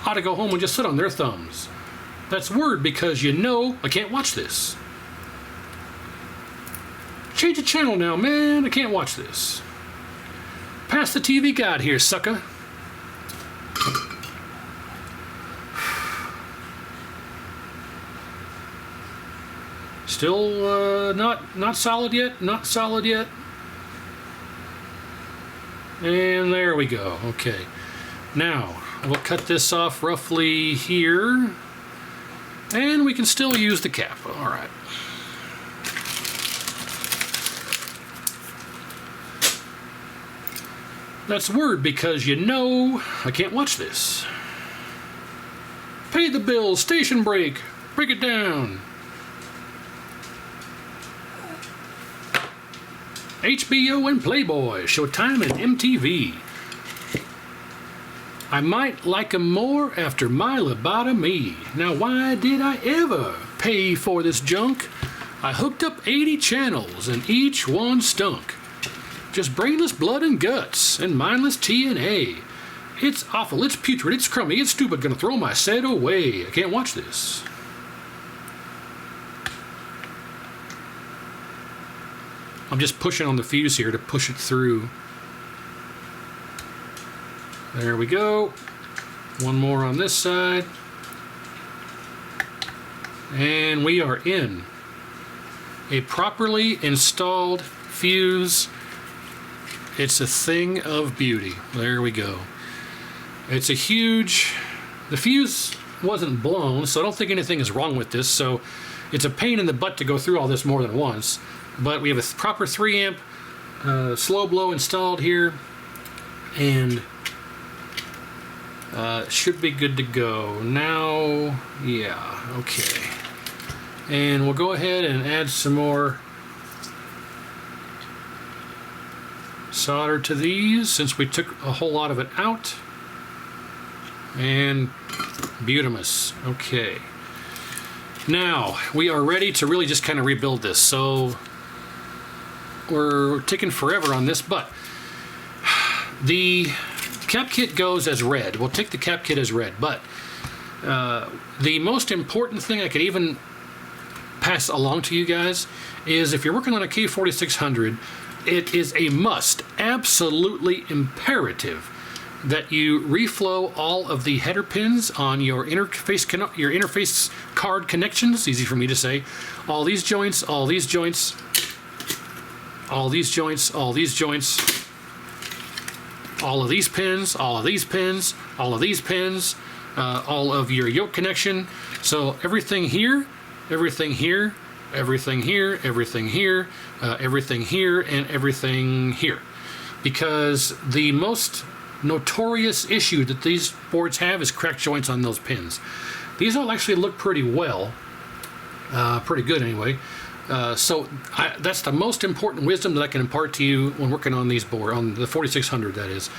[SPEAKER 1] ought to go home and just sit on their thumbs. That's word because you know I can't watch this. Change the channel now, man. I can't watch this. Pass the TV guide here, sucker. Still not solid yet. Not solid yet. And there we go. Okay. Now we'll cut this off roughly here, and we can still use the cap. All right. That's word because you know I can't watch this. Pay the bills, station break, break it down. HBO and Playboy, Showtime and MTV. I might like 'em more after my lobotomy. Now why did I ever pay for this junk? I hooked up 80 channels and each one stunk. Just brainless blood and guts and mindless TNA. It's awful, it's putrid, it's crummy, it's stupid, gonna throw my set away. I can't watch this. I'm just pushing on the fuse here to push it through. There we go. One more on this side. And we are in. A properly installed fuse. It's a thing of beauty. There we go. It's a huge, the fuse wasn't blown, so I don't think anything is wrong with this. So it's a pain in the butt to go through all this more than once. But we have a proper 3 amp slow blow installed here, and should be good to go. Now, yeah, okay. And we'll go ahead and add some more solder to these since we took a whole lot of it out. And butamus. Okay. Now we are ready to really just kind of rebuild this. So we're taking forever on this, but the cap kit goes as red. We'll take the cap kit as red, but the most important thing I could even pass along to you guys is if you're working on a K4600, it is a must, absolutely imperative, that you reflow all of the header pins on your interface card connections. Easy for me to say. All these joints, all these joints, all these joints, all these joints, all of these pins, all of these pins, all of these pins, all of your yoke connection. So everything here, everything here, everything here, everything here, everything here, and everything here. Because the most notorious issue that these boards have is cracked joints on those pins. These all actually look pretty well, pretty good anyway. So that's the most important wisdom that I can impart to you when working on these boards, on the 4600 that is.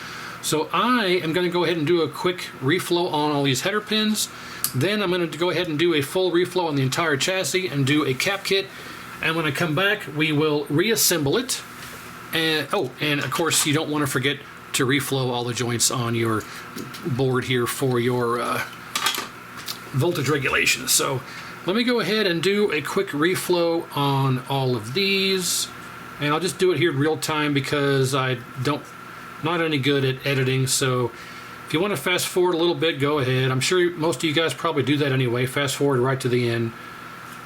[SPEAKER 1] So I am going to go ahead and do a quick reflow on all these header pins. Then I'm going to go ahead and do a full reflow on the entire chassis and do a cap kit. And when I come back, we will reassemble it. And and of course you don't want to forget to reflow all the joints on your board here for your voltage regulation. So let me go ahead and do a quick reflow on all of these, and I'll just do it here in real time because not any good at editing. So if you want to fast forward a little bit, go ahead. I'm sure most of you guys probably do that anyway. Fast forward right to the end.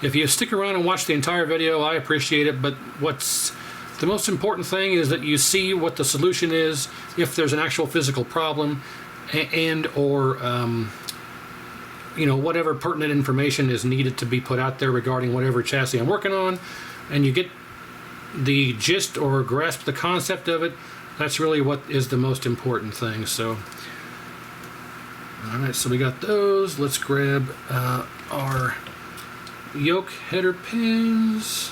[SPEAKER 1] If you stick around and watch the entire video, I appreciate it, but what's the most important thing is that you see what the solution is if there's an actual physical problem, and or you know, whatever pertinent information is needed to be put out there regarding whatever chassis I'm working on, and you get the gist or grasp the concept of it. That's really what is the most important thing. So all right, so we got those. Let's grab our yoke header pins.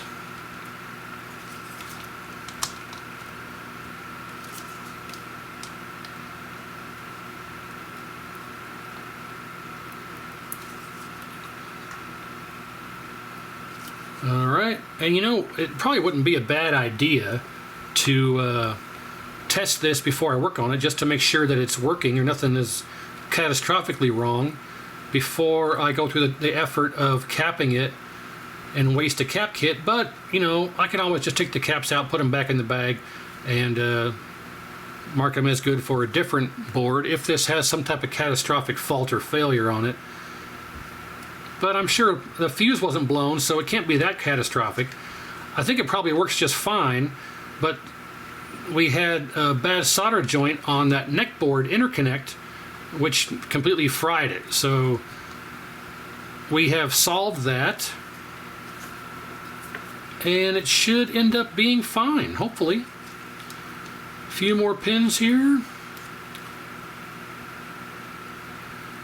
[SPEAKER 1] All right, and you know, it probably wouldn't be a bad idea to test this before I work on it, just to make sure that it's working or nothing is catastrophically wrong before I go through the effort of capping it and waste a cap kit. But you know, I can always just take the caps out, put them back in the bag, and mark them as good for a different board if this has some type of catastrophic fault or failure on it. But I'm sure the fuse wasn't blown, so it can't be that catastrophic. I think it probably works just fine, but we had a bad solder joint on that neckboard interconnect, which completely fried it. So we have solved that, and it should end up being fine, hopefully. A few more pins here.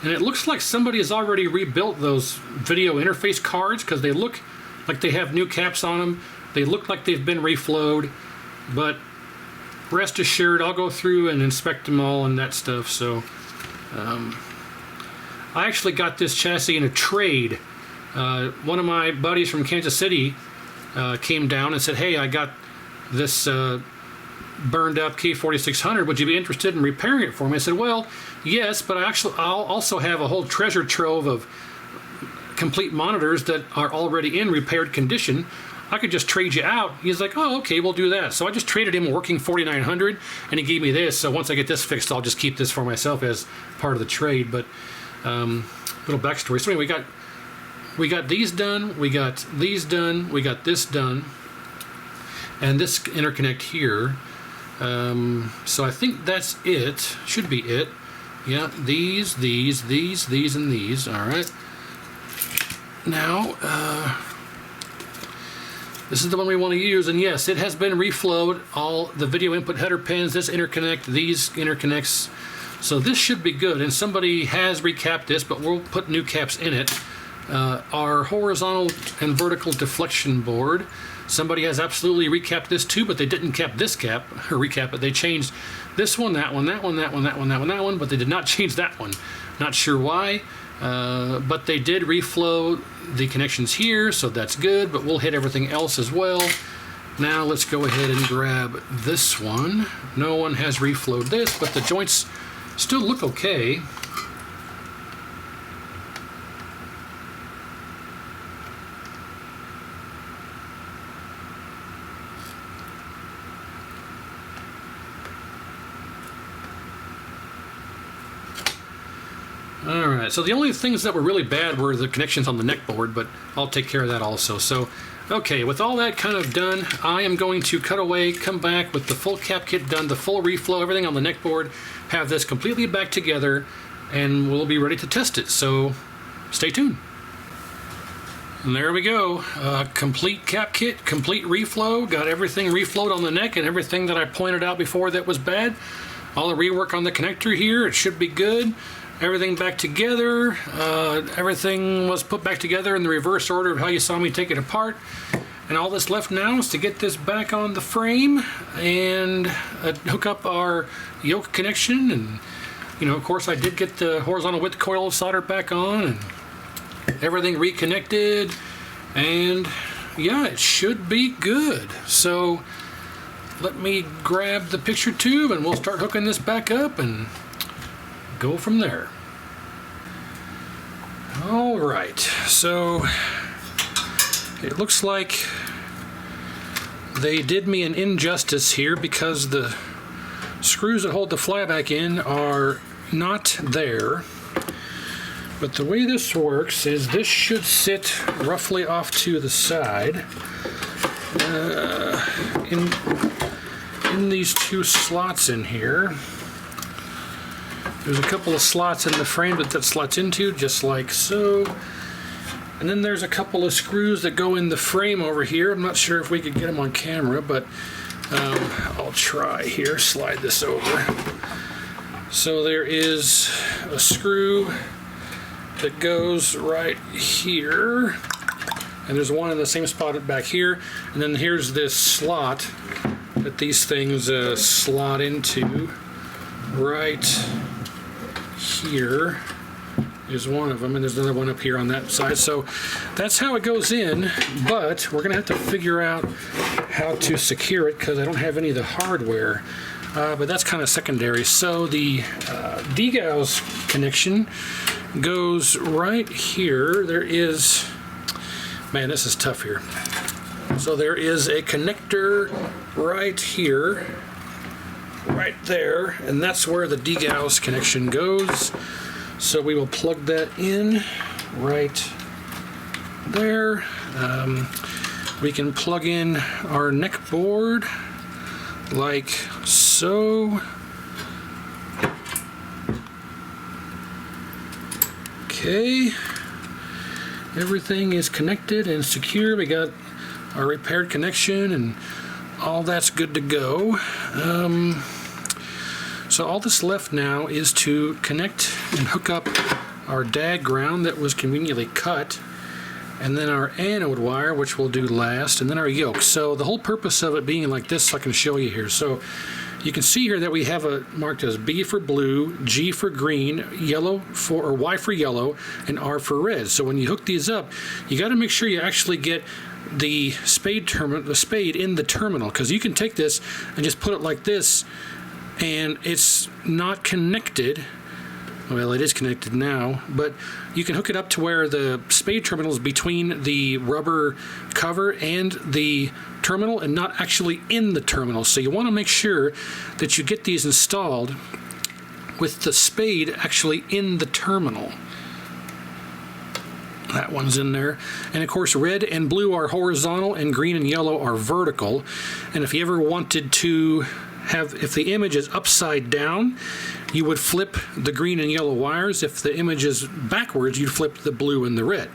[SPEAKER 1] And it looks like somebody has already rebuilt those video interface cards because they look like they have new caps on them. They look like they've been reflowed, but rest assured, I'll go through and inspect them all and that stuff. So I actually got this chassis in a trade. One of my buddies from Kansas City came down and said, hey, I got this burned up K4600, would you be interested in repairing it for me? I said, well, yes, but I'll also have a whole treasure trove of complete monitors that are already in repaired condition. I could just trade you out. He's like, oh, okay, we'll do that. So I just traded him a working 4900, and he gave me this. So once I get this fixed, I'll just keep this for myself as part of the trade. But little backstory. So anyway, we got these done, we got these done, we got this done, and this interconnect here. So I think that's it. Should be it. Yeah, these, and these. All right. Now, this is the one we want to use, and yes, it has been reflowed. All the video input header pins, this interconnect, these interconnects. So this should be good, and somebody has recapped this, but we'll put new caps in it. Our horizontal and vertical deflection board. Somebody has absolutely recapped this too, but they didn't cap this cap, or recap it. They changed this one, that one, that one, that one, that one, that one, that one, but they did not change that one. Not sure why, but they did reflow the connections here, so that's good, but we'll hit everything else as well. Now let's go ahead and grab this one. No one has reflowed this, but the joints still look okay. Alright, so the only things that were really bad were the connections on the neckboard, but I'll take care of that also. So, okay, with all that kind of done, I am going to cut away, come back with the full cap kit done, the full reflow, everything on the neckboard, have this completely back together, and we'll be ready to test it. So, stay tuned. And there we go, complete cap kit, complete reflow, got everything reflowed on the neck and everything that I pointed out before that was bad. All the rework on the connector here, it should be good. Everything back together, everything was put back together in the reverse order of how you saw me take it apart. And all that's left now is to get this back on the frame and hook up our yoke connection. And, you know, of course I did get the horizontal width coil soldered back on and everything reconnected, and yeah, it should be good. So let me grab the picture tube and we'll start hooking this back up and go from there. All right, so it looks like they did me an injustice here because the screws that hold the flyback in are not there. But the way this works is this should sit roughly off to the side in these two slots in here. There's a couple of slots in the frame that slots into, just like so. And then there's a couple of screws that go in the frame over here. I'm not sure if we could get them on camera, but I'll try here, slide this over. So there is a screw that goes right here, and there's one in the same spot back here, and then here's this slot that these things slot into. Right here is one of them, and there's another one up here on that side. So that's how it goes in, but we're gonna have to figure out how to secure it because I don't have any of the hardware, but that's kind of secondary. So the degauss connection goes right here. There is, man, this is tough here. So there is a connector right here, right there, and that's where the degauss connection goes. So we will plug that in right there. We can plug in our neck board like so. Okay, everything is connected and secure. We got our repaired connection and all that's good to go. So all that's left now is to connect and hook up our DAG ground that was conveniently cut, and then our anode wire, which we'll do last, and then our yoke. So the whole purpose of it being like this, I can show you here. So you can see here that we have a marked as B for blue, G for green, yellow for, or Y for yellow, and R for red. So when you hook these up, you got to make sure you actually get the spade in the terminal, because you can take this and just put it like this, and it's not connected. Well, it is connected now, but you can hook it up to where the spade terminal is between the rubber cover and the terminal and not actually in the terminal. So you want to make sure that you get these installed with the spade actually in the terminal. That one's in there. And of course, red and blue are horizontal and green and yellow are vertical. And if you ever wanted to have, if the image is upside down, you would flip the green and yellow wires. If the image is backwards, you'd flip the blue and the red.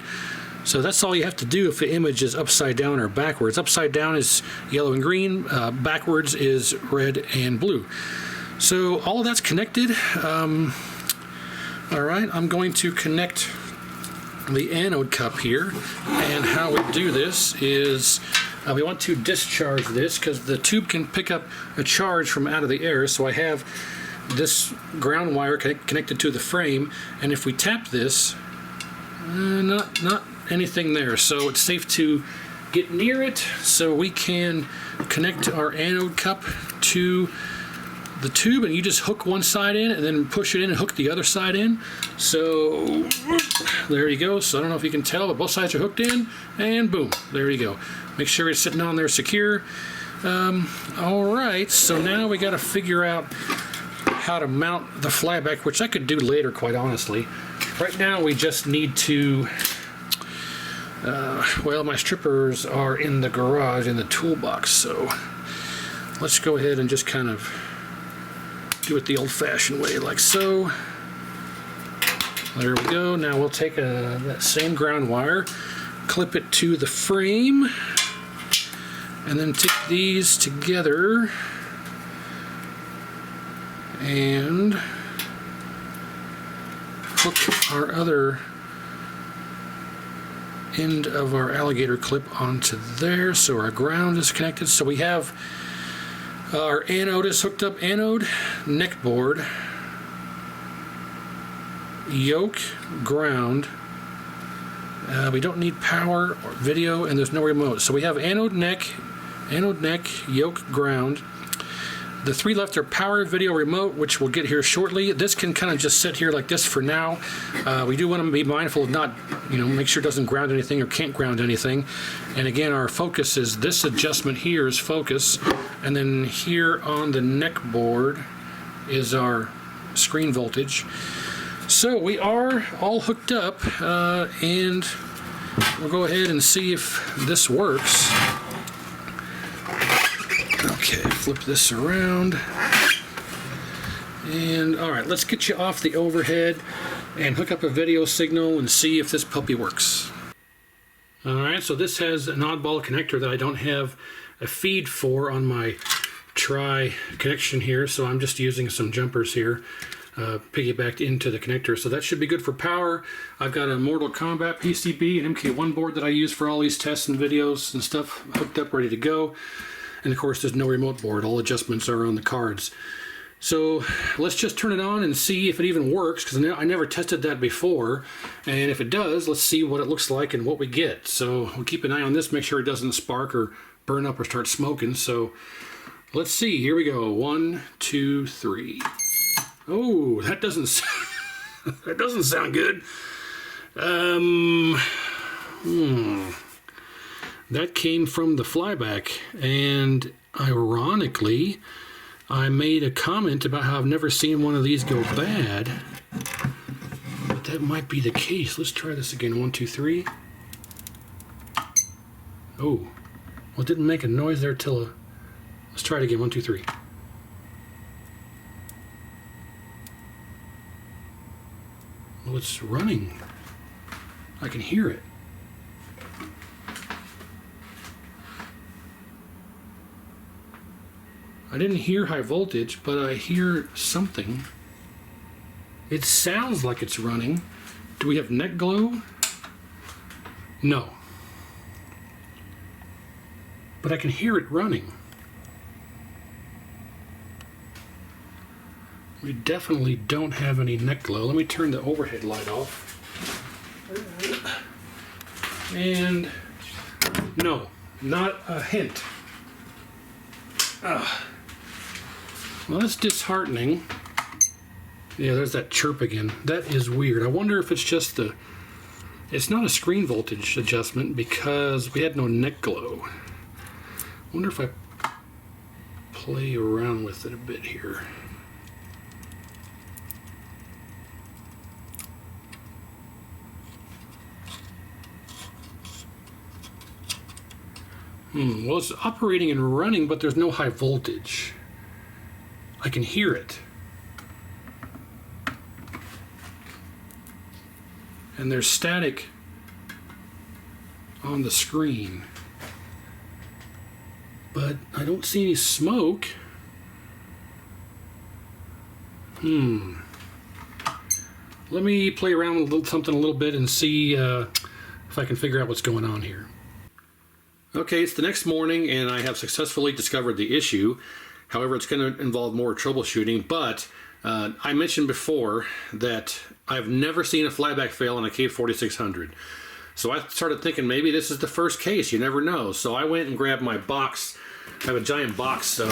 [SPEAKER 1] So that's all you have to do if the image is upside down or backwards. Upside down is yellow and green, backwards is red and blue. So all of that's connected. All right, I'm going to connect the anode cup here, and how we do this is we want to discharge this because the tube can pick up a charge from out of the air. So I have this ground wire connected to the frame, and if we tap this, not anything there, so it's safe to get near it. So we can connect our anode cup to the tube, and you just hook one side in and then push it in and hook the other side in. So there you go. So I don't know if you can tell, but both sides are hooked in, and boom, there you go. Make sure it's sitting on there secure. All right, so now we got to figure out how to mount the flyback, which I could do later, quite honestly. right now we just need to, well, my strippers are in the garage in the toolbox, so let's go ahead and just kind of do it the old-fashioned way, like so. There we go. Now we'll take that same ground wire, clip it to the frame, and then take these together and hook our other end of our alligator clip onto there, so our ground is connected. So we have our anode is hooked up, anode, neckboard, yoke, ground. We don't need power or video, and there's no remote. So we have anode, neck, yoke, ground. The three left are power, video, remote, which we'll get here shortly. This can kind of just sit here like this for now. We do want to be mindful of not, make sure it doesn't ground anything or can't ground anything. And again, our focus is this adjustment here is focus. And then here on the neck board is our screen voltage. So we are all hooked up, and we'll go ahead and see if this works. Okay, flip this around. And all right, let's get you off the overhead and hook up a video signal and see if this puppy works. All right, so this has an oddball connector that I don't have a feed for on my tri connection here, so I'm just using some jumpers here. Piggybacked into the connector, so that should be good for power. I've got a Mortal Kombat PCB, an MK1 board that I use for all these tests and videos and stuff hooked up, ready to go. And of course there's no remote board, all adjustments are on the cards. So let's just turn it on and see if it even works, because I never tested that before, and if it does, let's see what it looks like and what we get. So we'll keep an eye on this, make sure it doesn't spark or burn up or start smoking. So let's see, here we go. 1, 2, 3. Oh, that doesn't sound good. That came from the flyback, and ironically, I made a comment about how I've never seen one of these go bad, but that might be the case. Let's try this again. 1, 2, 3. Oh, well, it didn't make a noise there till let's try it again. 1, 2, 3. Well, it's running. I can hear it. I didn't hear high voltage, but I hear something. It sounds like it's running. Do we have neck glow? No. But I can hear it running. We definitely don't have any neck glow. Let me turn the overhead light off. And no, not a hint. Well, that's disheartening. Yeah, there's that chirp again. That is weird. I wonder if it's just it's not a screen voltage adjustment because we had no neck glow. I wonder if I play around with it a bit here. Well, it's operating and running, but there's no high voltage. I can hear it. And there's static on the screen. But I don't see any smoke. Let me play around with something a little bit and see if I can figure out what's going on here. Okay, it's the next morning and I have successfully discovered the issue. However, it's going to involve more troubleshooting, but I mentioned before that I've never seen a flyback fail on a K4600. So I started thinking maybe this is the first case, you never know. So I went and grabbed my box. I have a giant box of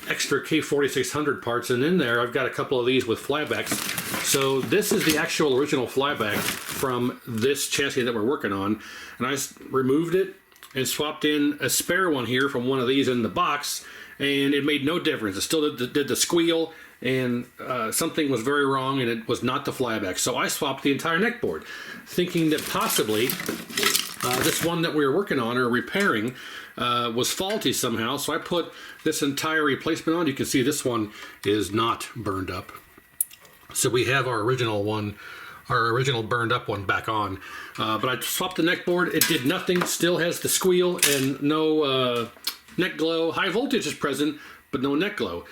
[SPEAKER 1] extra K4600 parts, and in there I've got a couple of these with flybacks. So this is the actual original flyback from this chassis that we're working on, and I removed it and swapped in a spare one here from one of these in the box, and it made no difference. It still did the squeal, and something was very wrong, and it was not the flyback. So I swapped the entire neck board, thinking that possibly this one that we were working on or repairing was faulty somehow. So I put this entire replacement on. You can see this one is not burned up. So we have our original one, our original burned up one back on. But I swapped the neck board. It did nothing. Still has the squeal and no neck glow. High voltage is present, but no neck glow.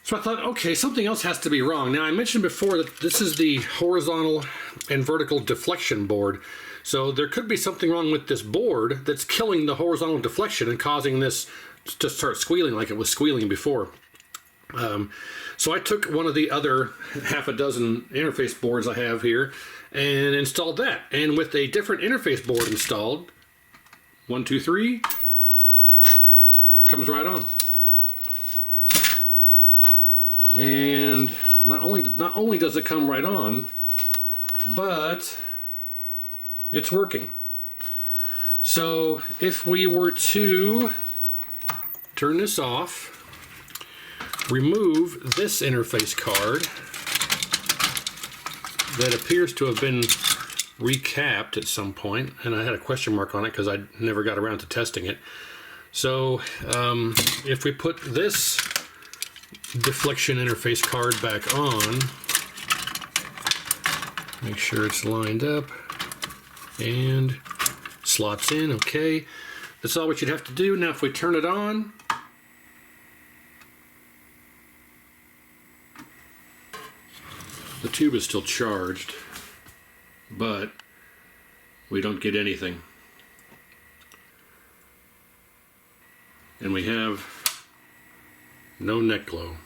[SPEAKER 1] So I thought, okay, something else has to be wrong. Now, I mentioned before that this is the horizontal and vertical deflection board. So there could be something wrong with this board that's killing the horizontal deflection and causing this to start squealing like it was squealing before. So I took one of the other half a dozen interface boards I have here and installed that. And with a different interface board installed, 1, 2, 3, comes right on. And not only does it come right on, but it's working. So if we were to turn this off, remove this interface card that appears to have been recapped at some point, and I had a question mark on it because I never got around to testing it. So if we put this deflection interface card back on, make sure it's lined up and slots in. Okay, that's all what you'd have to do. Now if we turn it on, the tube is still charged, but we don't get anything. And we have no neck glow.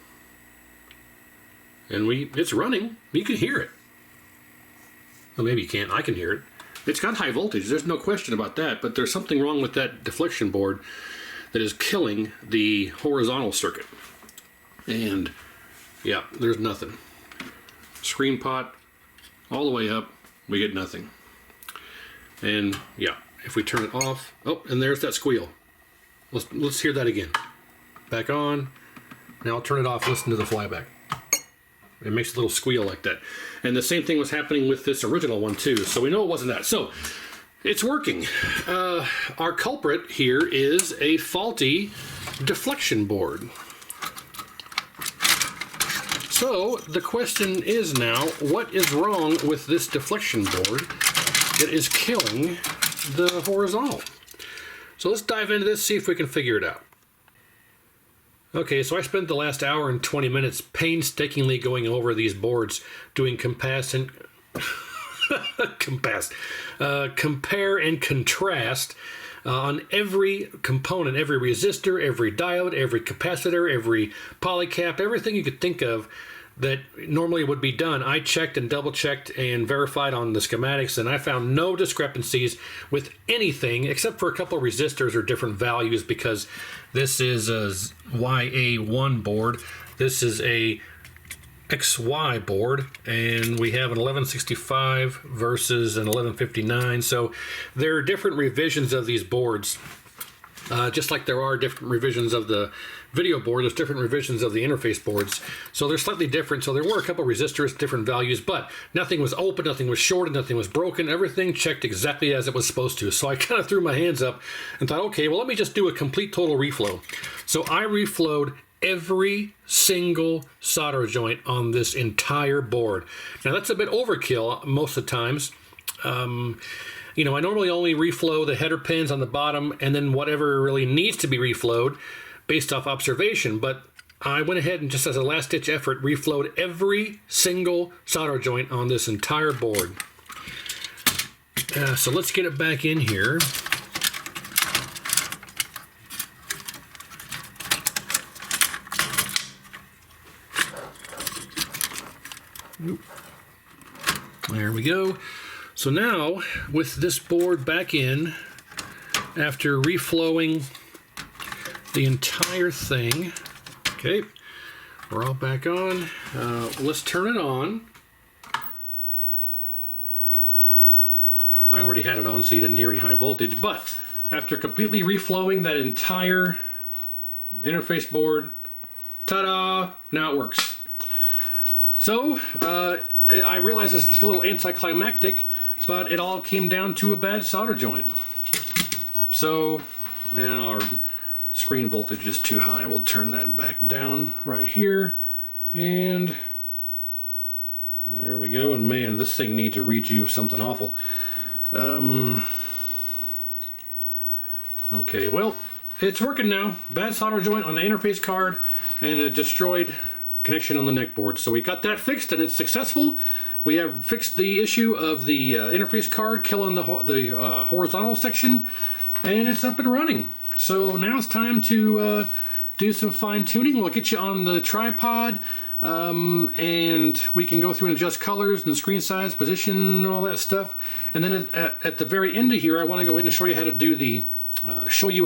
[SPEAKER 1] And it's running. You can hear it. Well, maybe you can't. I can hear it. It's got high voltage. There's no question about that. But there's something wrong with that deflection board that is killing the horizontal circuit. And yeah, there's nothing. Screen pot all the way up, we get nothing. And yeah, if we turn it off, oh, and there's that squeal. Let's hear that again. Back on. Now I'll turn it off, listen to the flyback. It makes a little squeal like that. And the same thing was happening with this original one too, so we know it wasn't that. So it's working. Our culprit here is a faulty deflection board. So the question is now, what is wrong with this deflection board that is killing the horizontal? So let's dive into this, see if we can figure it out. Okay, so I spent the last hour and 20 minutes painstakingly going over these boards, doing compare and contrast on every component, every resistor, every diode, every capacitor, every polycap, everything you could think of that normally would be done. I checked and double checked and verified on the schematics, and I found no discrepancies with anything except for a couple of resistors or different values, because this is a YA1 board, this is a XY board, and we have an 1165 versus an 1159. So there are different revisions of these boards, just like there are different revisions of the video board. There's different revisions of the interface boards, so they're slightly different. So there were a couple of resistors, different values, but nothing was open, nothing was shorted, nothing was broken. Everything checked exactly as it was supposed to. So I kind of threw my hands up and thought, okay, well, let me just do a complete total reflow. So I reflowed every single solder joint on this entire board. Now that's a bit overkill most of the times. You know, I normally only reflow the header pins on the bottom and then whatever really needs to be reflowed based off observation, but I went ahead and just as a last-ditch effort reflowed every single solder joint on this entire board. So let's get it back in here. There we go. So now, with this board back in, after reflowing the entire thing, okay, we're all back on. Let's turn it on. I already had it on, so you didn't hear any high voltage, but after completely reflowing that entire interface board, ta-da, now it works. So I realize it's a little anticlimactic, but it all came down to a bad solder joint. So now our screen voltage is too high. We'll turn that back down right here, and there we go. And man, this thing needs to read you something awful. Okay, well, it's working now. Bad solder joint on the interface card and a destroyed connection on the neck board. So we got that fixed and it's successful. We have fixed the issue of the interface card killing the horizontal section, and it's up and running. So now it's time to do some fine tuning. We'll get you on the tripod, and we can go through and adjust colors and screen size, position, all that stuff. And then at the very end of here, I want to go ahead and show you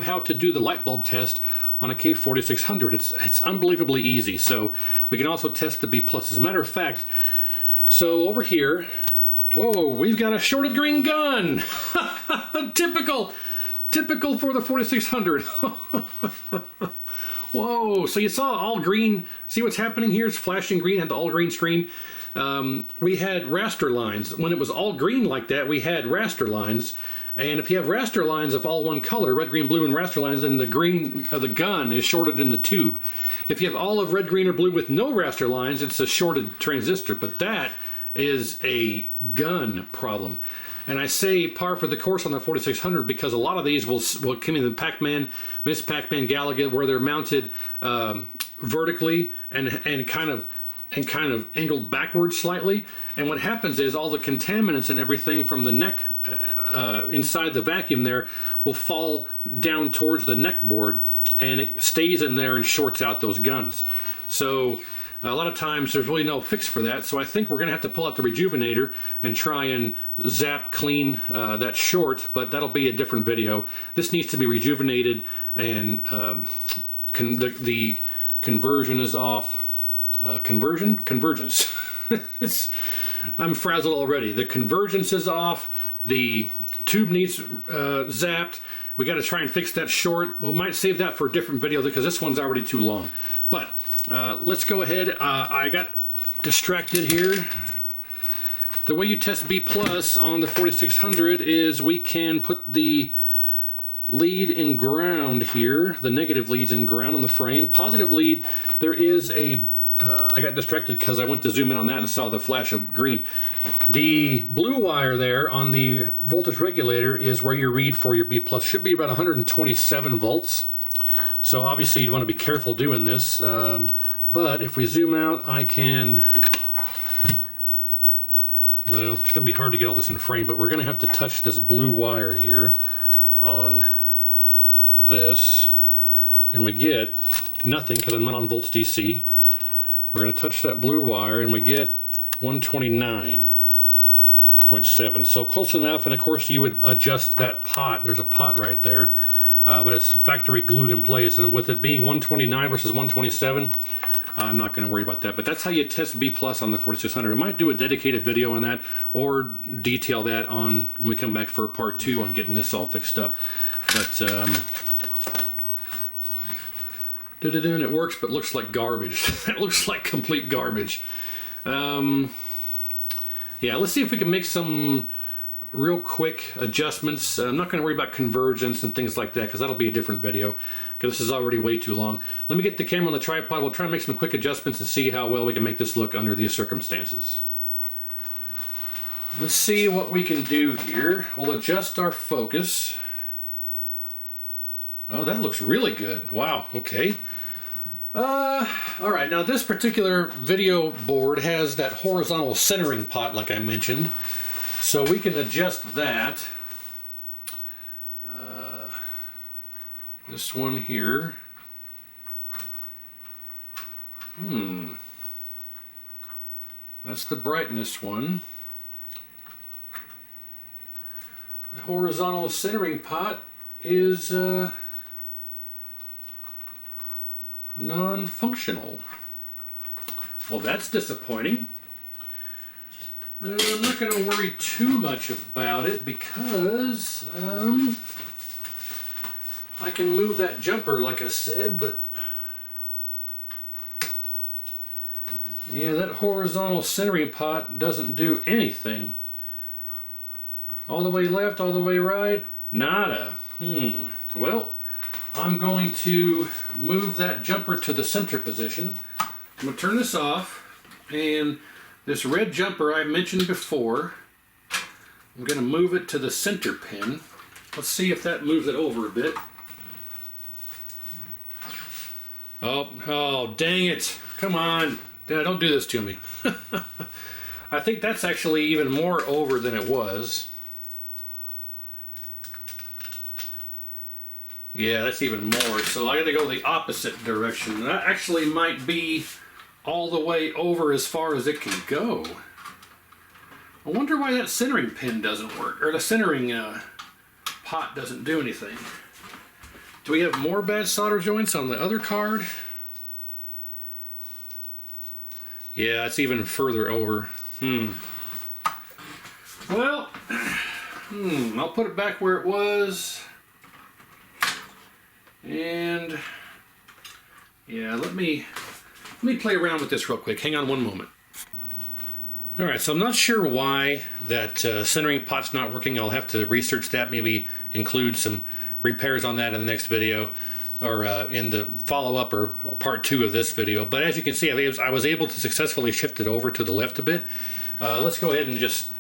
[SPEAKER 1] how to do the light bulb test on a K4600. It's unbelievably easy. So we can also test the B+. As a matter of fact, so over here, whoa, we've got a shorted green gun. Typical for the 4600. Whoa, so you saw all green. See what's happening here? It's flashing green, had the all green screen. We had raster lines. When it was all green like that, we had raster lines. And if you have raster lines of all one color, red, green, blue, and raster lines, then the green of the gun is shorted in the tube. If you have all of red, green, or blue with no raster lines, it's a shorted transistor. But that is a gun problem. And I say par for the course on the 4600 because a lot of these will come in the Pac-Man, Miss Pac-Man Galaga, where they're mounted vertically and kind of angled backwards slightly. And what happens is all the contaminants and everything from the neck inside the vacuum there will fall down towards the neck board, and it stays in there and shorts out those guns. So a lot of times there's really no fix for that. So I think we're going to have to pull out the rejuvenator and try and zap clean that short, but that'll be a different video. This needs to be rejuvenated, and the conversion is off. Convergence. I'm frazzled already. The convergence is off. The tube needs zapped. We got to try and fix that short. We might save that for a different video because this one's already too long. But let's go ahead. I got distracted here. The way you test B+ on the 4600 is we can put the lead in ground here. The negative lead's in ground on the frame. Positive lead, there is a I got distracted because I went to zoom in on that and saw the flash of green. The blue wire there on the voltage regulator is where you read for your B+. Should be about 127 volts. So obviously you'd want to be careful doing this. But if we zoom out, I can... Well, it's going to be hard to get all this in frame, but we're going to have to touch this blue wire here on this. And we get nothing because I'm not on volts DC. We're going to touch that blue wire and we get 129.7. So close enough, and of course you would adjust that pot. There's a pot right there, but it's factory glued in place. And with it being 129 versus 127, I'm not going to worry about that. But that's how you test B+ on the 4600. I might do a dedicated video on that or detail that on when we come back for part 2 on getting this all fixed up. But and it works, but looks like garbage. It looks like complete garbage. Yeah, let's see if we can make some real quick adjustments. I'm not going to worry about convergence and things like that because that'll be a different video because this is already way too long. Let me get the camera on the tripod. We'll try and make some quick adjustments and see how well we can make this look under these circumstances. Let's see what we can do here. We'll adjust our focus. Oh, that looks really good. Wow, okay. Alright, now this particular video board has that horizontal centering pot like I mentioned. So we can adjust that. This one here. That's the brightness one. The horizontal centering pot is non-functional. Well, that's disappointing. I'm not going to worry too much about it because I can move that jumper like I said, but Yeah, that horizontal centering pot doesn't do anything. All the way left, all the way right, nada. Well, I'm going to move that jumper to the center position. I'm going to turn this off, and this red jumper I mentioned before, I'm going to move it to the center pin. Let's see if that moves it over a bit. Oh, dang it. Come on. Don't do this to me. I think that's actually even more over than it was. Yeah, that's even more. So I got to go the opposite direction. That actually might be all the way over as far as it can go. I wonder why that centering pin doesn't work, or the centering pot doesn't do anything. Do we have more bad solder joints on the other card? Yeah, it's even further over. Well, I'll put it back where it was. And yeah, let me play around with this real quick. Hang on one moment. All right, so I'm not sure why that centering pot's not working. I'll have to research that, maybe include some repairs on that in the next video, or in the follow-up or part 2 of this video. But as you can see, I was able to successfully shift it over to the left a bit. Let's go ahead and just,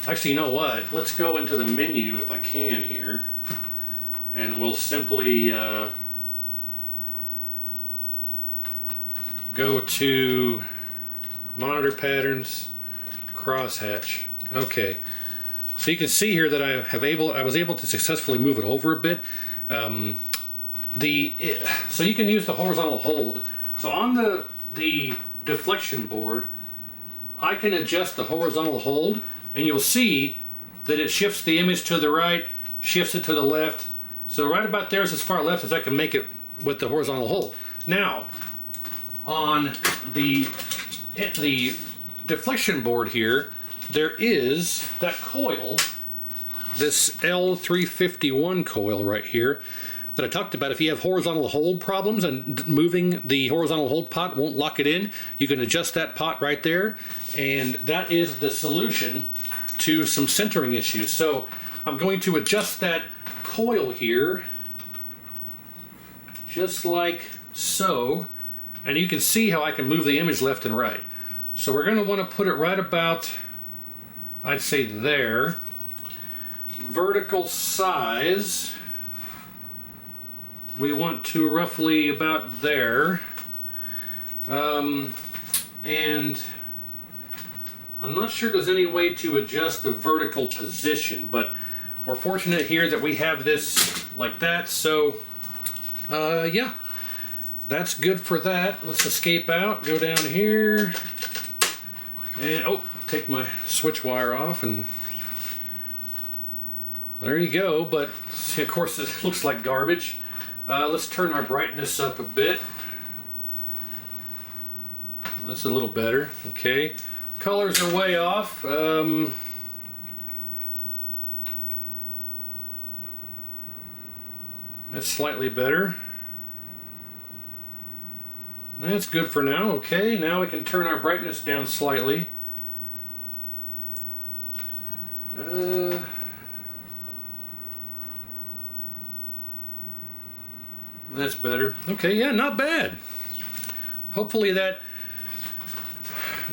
[SPEAKER 1] actually, you know what? Let's go into the menu if I can here, and we'll simply go to monitor patterns, crosshatch. Okay, so you can see here that I was able to successfully move it over a bit. So you can use the horizontal hold. So on the deflection board, I can adjust the horizontal hold, and you'll see that it shifts the image to the right, shifts it to the left. So right about there is as far left as I can make it with the horizontal hold. Now, on the deflection board here, there is that coil, this L351 coil right here that I talked about. If you have horizontal hold problems and moving the horizontal hold pot won't lock it in, you can adjust that pot right there, and that is the solution to some centering issues. So I'm going to adjust that coil here just like so, and you can see how I can move the image left and right. So we're going to want to put it right about, I'd say there. Vertical size, we want to roughly about there. And I'm not sure there's any way to adjust the vertical position, but we're fortunate here that we have this like that. So yeah, that's good for that. Let's escape out, go down here, and take my switch wire off, and there you go. But see, of course it looks like garbage. Let's turn our brightness up a bit. That's a little better. Okay, colors are way off. That's slightly better. That's good for now. Okay, now we can turn our brightness down slightly. That's better. Okay, yeah, not bad. Hopefully that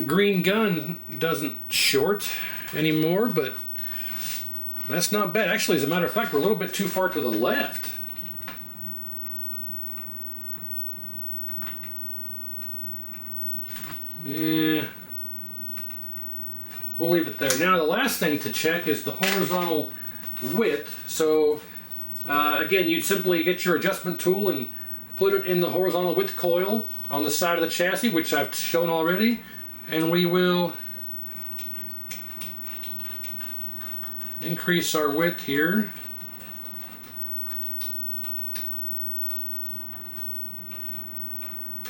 [SPEAKER 1] green gun doesn't short anymore, but that's not bad. Actually, as a matter of fact, we're a little bit too far to the left. Yeah, we'll leave it there. Now the last thing to check is the horizontal width. So again, you simply get your adjustment tool and put it in the horizontal width coil on the side of the chassis, which I've shown already, and we will increase our width here.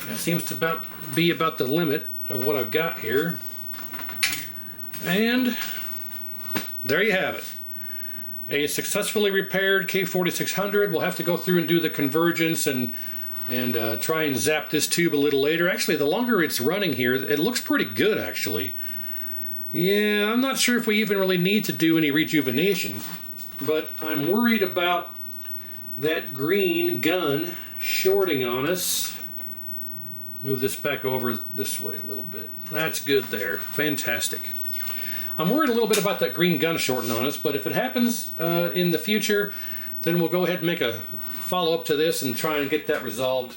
[SPEAKER 1] That seems to be about the limit of what I've got here. And there you have it. A successfully repaired K4600. We'll have to go through and do the convergence and and try and zap this tube a little later. Actually, the longer it's running here, it looks pretty good actually. Yeah, I'm not sure if we even really need to do any rejuvenation, but I'm worried about that green gun shorting on us. Move this back over this way a little bit. That's good there. Fantastic. I'm worried a little bit about that green gun shorting on us, but if it happens in the future, then we'll go ahead and make a follow-up to this and try and get that resolved.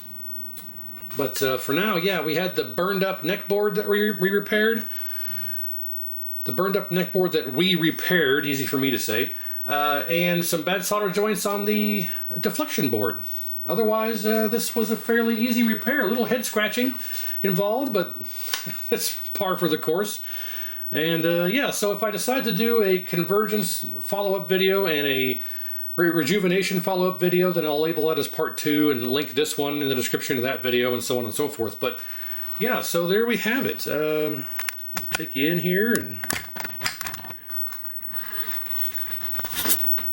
[SPEAKER 1] But for now, yeah, we had the burned up neckboard that we repaired. The burned up neckboard that we repaired, easy for me to say, and some bad solder joints on the deflection board. Otherwise, this was a fairly easy repair. A little head scratching involved, but that's par for the course. And yeah, so if I decide to do a convergence follow-up video and a rejuvenation follow-up video, then I'll label that as part 2 and link this one in the description of that video and so on and so forth. But yeah, so there we have it. Take you in here,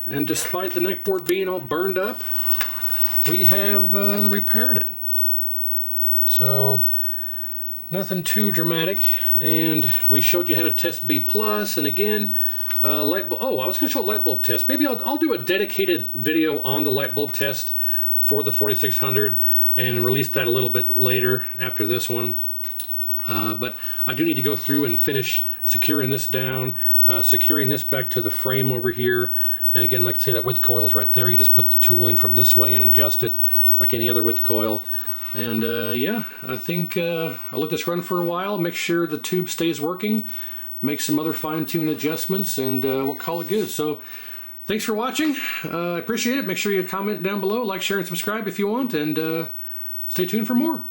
[SPEAKER 1] and despite the neckboard being all burned up, we have repaired it. So nothing too dramatic, and we showed you how to test B+, and again, light bulb. Oh, I was going to show a light bulb test. Maybe I'll do a dedicated video on the light bulb test for the 4600 and release that a little bit later after this one. But I do need to go through and finish securing this down, securing this back to the frame over here. And again, like I say, that width coil is right there. You just put the tool in from this way and adjust it like any other width coil. And yeah, I think I'll let this run for a while, make sure the tube stays working, make some other fine-tune adjustments, and we'll call it good. So thanks for watching. I appreciate it. Make sure you comment down below, like, share, and subscribe if you want, and stay tuned for more.